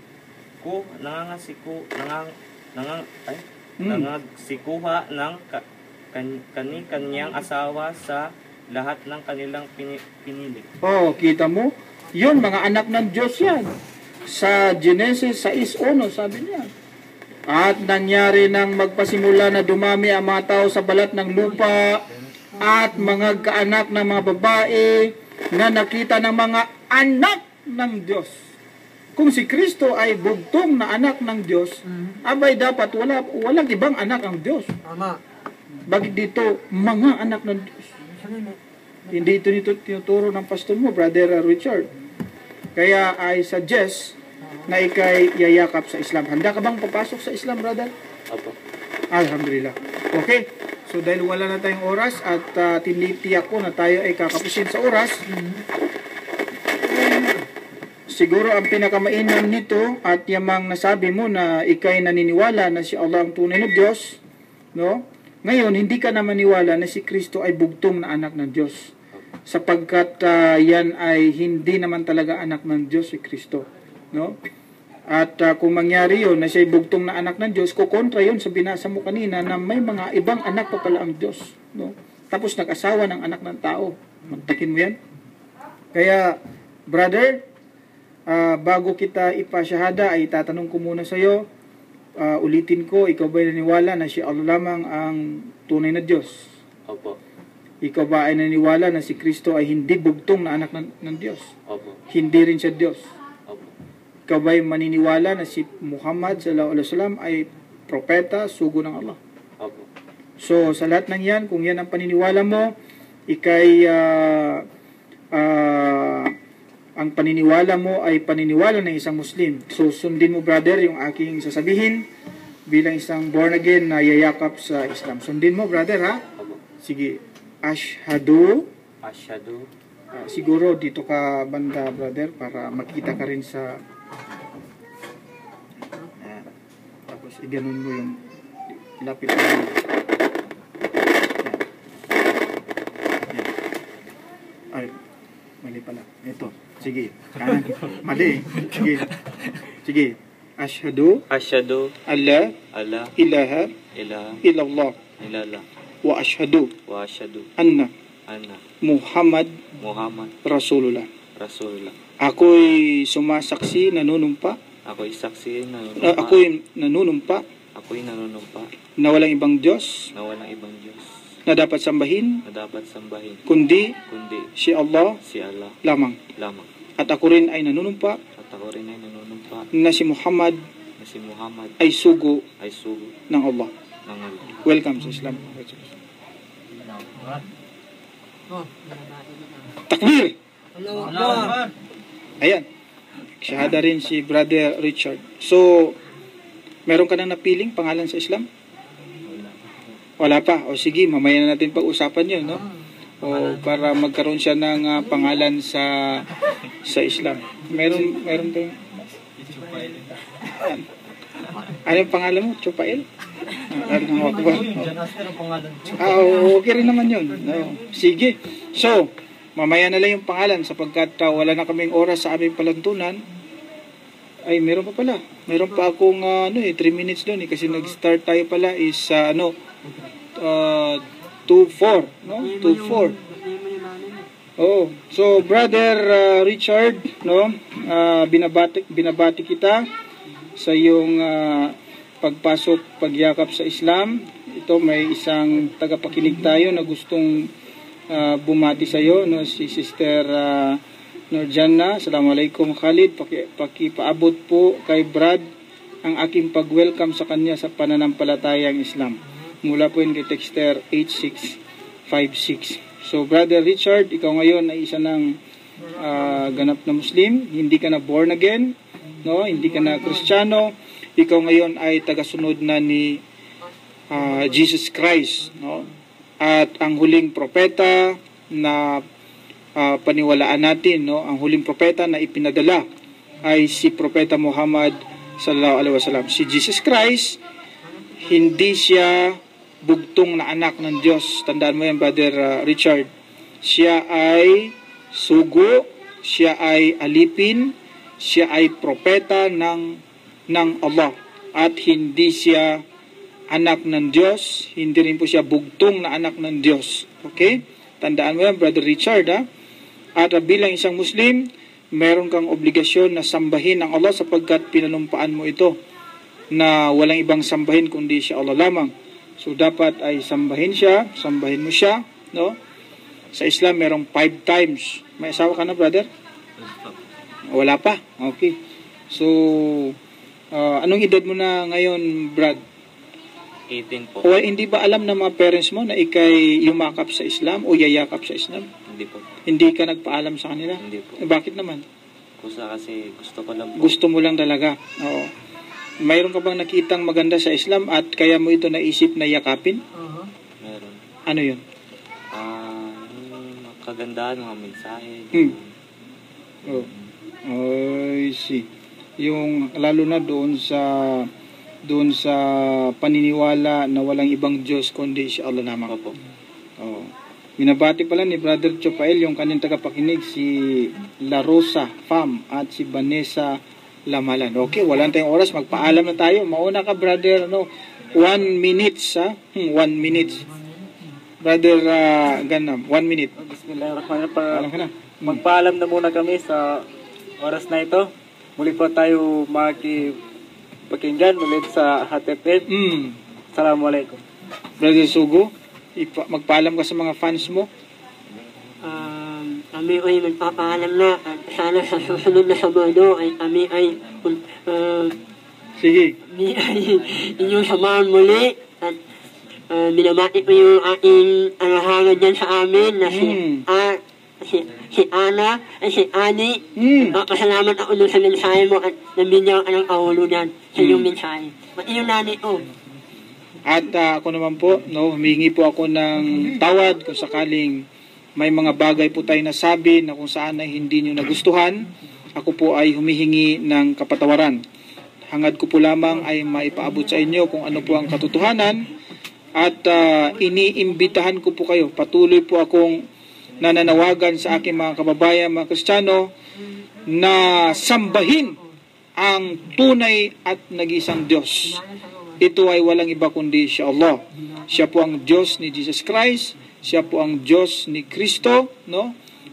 ng kani-kanyang asawa sa lahat ng kanilang pinili. Kita mo? Yun, mga anak ng Diyos yan. Sa Genesis 6:1, sabi niya. At nangyari nang magpasimula na dumami ang mga tao sa balat ng lupa at mga kaanak ng mga babae na nakita ng mga anak ng Diyos. Kung si Kristo ay bugtong na anak ng Diyos, abay dapat walang ibang anak ang Diyos. Bakit dito, mga anak ng Diyos? Hindi ito tinuturo ng pastor mo, Brother Richard. Kaya I suggest na ikay yayakap sa Islam. Handa ka bang papasok sa Islam, brother? Opo. Alhamdulillah. Okay. So dahil wala na tayong oras at tinitiyak ko na tayo ay kakapusin sa oras, siguro ang pinakamainam nito at yamang nasabi mo na ikay naniniwala na si Allah ang tunay na Diyos, no? Ngayon, hindi ka na maniwala na si Kristo ay bugtong na anak ng Diyos. Sapagkat yan ay hindi naman talaga anak ng Diyos si Kristo. no? At kung mangyari yun na siya'y bugtong na anak ng Diyos, kukontra yun sa binasa mo kanina na may mga ibang anak pa pala ang Diyos, no? Tapos nag-asawa ng anak ng tao. Magtakin mo yan. Kaya, brother, bago kita ipasyahada, ay tatanong ko muna sa iyo, ulitin ko, ikaw ba'y naniwala na si Allah lamang ang tunay na Diyos? Opo. Ikaw ba ay naniwala na si Kristo ay hindi bugtong na anak ng Diyos? Opo. Hindi rin siya Diyos? Opo. Ikaw ba ay maniniwala na si Muhammad sallallahu alaihi wasallam ay propeta, sugo ng Allah? Opo. So, sa lahat ng yan, kung yan ang paniniwala mo, ikay ang paniniwala mo ay paniniwala ng isang Muslim. So, sundin mo, brother, yung aking sasabihin bilang isang born again na yayakap sa Islam. Sundin mo, brother, ha? Opo. Sige. Ashhadu. Asyhadu. Siguro dito ka banda, brother, para makita ka rin sa... tapos, iganon mo yung... Ilapit mo yung... Ay, mali pala. Ito. Sige. Kanan. Mali. Sige. Sige. Ashhadu Asyhadu alla alla ilaha ilaha illallah illallah wa ashhadu wa asyhadu anna anna Muhammad Muhammad Rasulullah. Rasulullah. Ako'y sumasaksi, nanunumpa. Ako'y saksi nanunumpa. Ako'y nanunumpa Ako'y nanunumpa na walang ibang Diyos na walang ibang Diyos na dapat sambahin na dapat sambahin kundi kundi si Allah si Allah lamang. lamang. At ako rin ay nanunumpa At ako rin ay nanunumpa na si Muhammad na si Muhammad ay sugo ay sugo ng Allah. ng Allah. Welcome sa Islam. Takbir! Ayan. Shahada rin si Brother Richard. So, meron ka nang napiling pangalan sa Islam? Wala pa. O sige, mamaya na natin pag-usapan yun, no? O para magkaroon siya ng pangalan sa Islam. Meron tayong... Ano yung pangalan mo? Chupael? Okay rin naman yun. No. Sige. So, mamaya na lang yung pangalan sapagkat wala na kaming oras sa aming palantunan. Ay, meron pa pala. Meron pa akong 3 minutes doon kasi nag-start tayo pala is 2:04, no? 2:04. Oh, so brother Richard, no? Binabati kita sa iyong pagpasok, pagyakap sa Islam. Ito may isang tagapakinig tayo na gustong bumati sa iyo, no? Si Sister Nurjana. Assalamualaikum Khalid, pakipaabot po kay Brad ang aking pag-welcome sa kanya sa pananampalatayang Islam. Mula po yun kay Texter 8656. So Brother Richard, ikaw ngayon ay isa ng ganap na Muslim, hindi ka na born again, no? Hindi ka na Kristiyano, ikaw ngayon ay tagasunod na ni Jesus Christ, no? At ang huling propeta na paniwalaan natin, no? Ang huling propeta na ipinadala ay si Propeta Muhammad sallallahu alaihi wasallam. Si Jesus Christ, hindi siya bugtong na anak ng Diyos. Tandaan mo yan, Brother Richard. Siya ay sugo, siya ay alipin, siya ay propeta ng Allah. At hindi siya anak ng Diyos, hindi rin po siya bugtong na anak ng Diyos. Okay? Tandaan mo yan, Brother Richard, ha? At bilang isang Muslim, meron kang obligasyon na sambahin ang Allah sapagkat pinanumpaan mo ito na walang ibang sambahin kundi siya Allah lamang. So dapat ay sambahin mo siya, no? Sa Islam merong 5 times. May asawa ka na, brother? Wala pa. Okay. So anong edad mo na ngayon, Brad? 18 po. O hindi ba alam ng mga parents mo na ikay yumakap sa Islam o yayakap sa Islam? Hindi po. Hindi ka nagpaalam sa kanila? Hindi po. Bakit naman? Kasi gusto ko lang po. Gusto mo lang talaga. Oo. Mayroon ka bang nakitang maganda sa Islam at kaya mo ito naisip na yakapin? Meron. Ano yun? Kagandahan, mga mensahe. Oh. I see. Yung lalo na doon sa paniniwala na walang ibang Diyos kundi si Allah lamang. Opo. Oh. Binabati pala ni Brother Chopael yung kanyang tagapakinig si La Rosa Fam at si Vanessa lamalan. Okay, wala tayong oras, magpaalam na tayo. Mauna ka, brother, 1 minute, ha? 1 minute. Brother Ganam, 1 minute. Bismillahirrahmanirrahim. Magpaalam na muna kami sa oras na ito. Muli po tayo makipakinggan ulit sa HTF. Assalamualaikum. Brother Sugo, magpaalam ka sa mga fans mo. Kami ay magpapaalam na at sana sa susunod na Sabado ay kami ay Sige. inyong samahan muli at binabati ko yung aking alahangan dyan sa amin na si Ana at si Ani. Papasalamat ako doon sa mensahe mo at nabigyan ka ng kaulo dyan sa iyong mensahe. Pati yung nanay ko. At ako naman po, humingi po ako ng tawad kung sakaling may mga bagay po tayo nasabi na kung saan ay hindi nyo nagustuhan. Ako po ay humihingi ng kapatawaran. Hangad ko po lamang ay maipaabot sa inyo kung ano po ang katotohanan. At iniimbitahan ko po kayo. Patuloy po akong nananawagan sa aking mga kababayan, mga Kristiyano, na sambahin ang tunay at nag-isang Diyos. Ito ay walang iba kundi siya Allah. Siya po ang Diyos ni Jesus Christ. Siya po ang Diyos ni Kristo,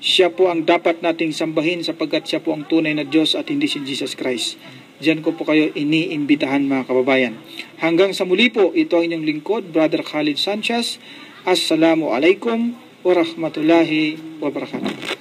Siya po ang dapat nating sambahin sapagkat siya po ang tunay na Diyos at hindi si Jesus Christ. Diyan ko po kayo iniimbitahan, mga kababayan. Hanggang sa muli po, ito ang inyong lingkod, Brother Khalid Sanchez. Assalamualaikum warahmatullahi wabarakatuh.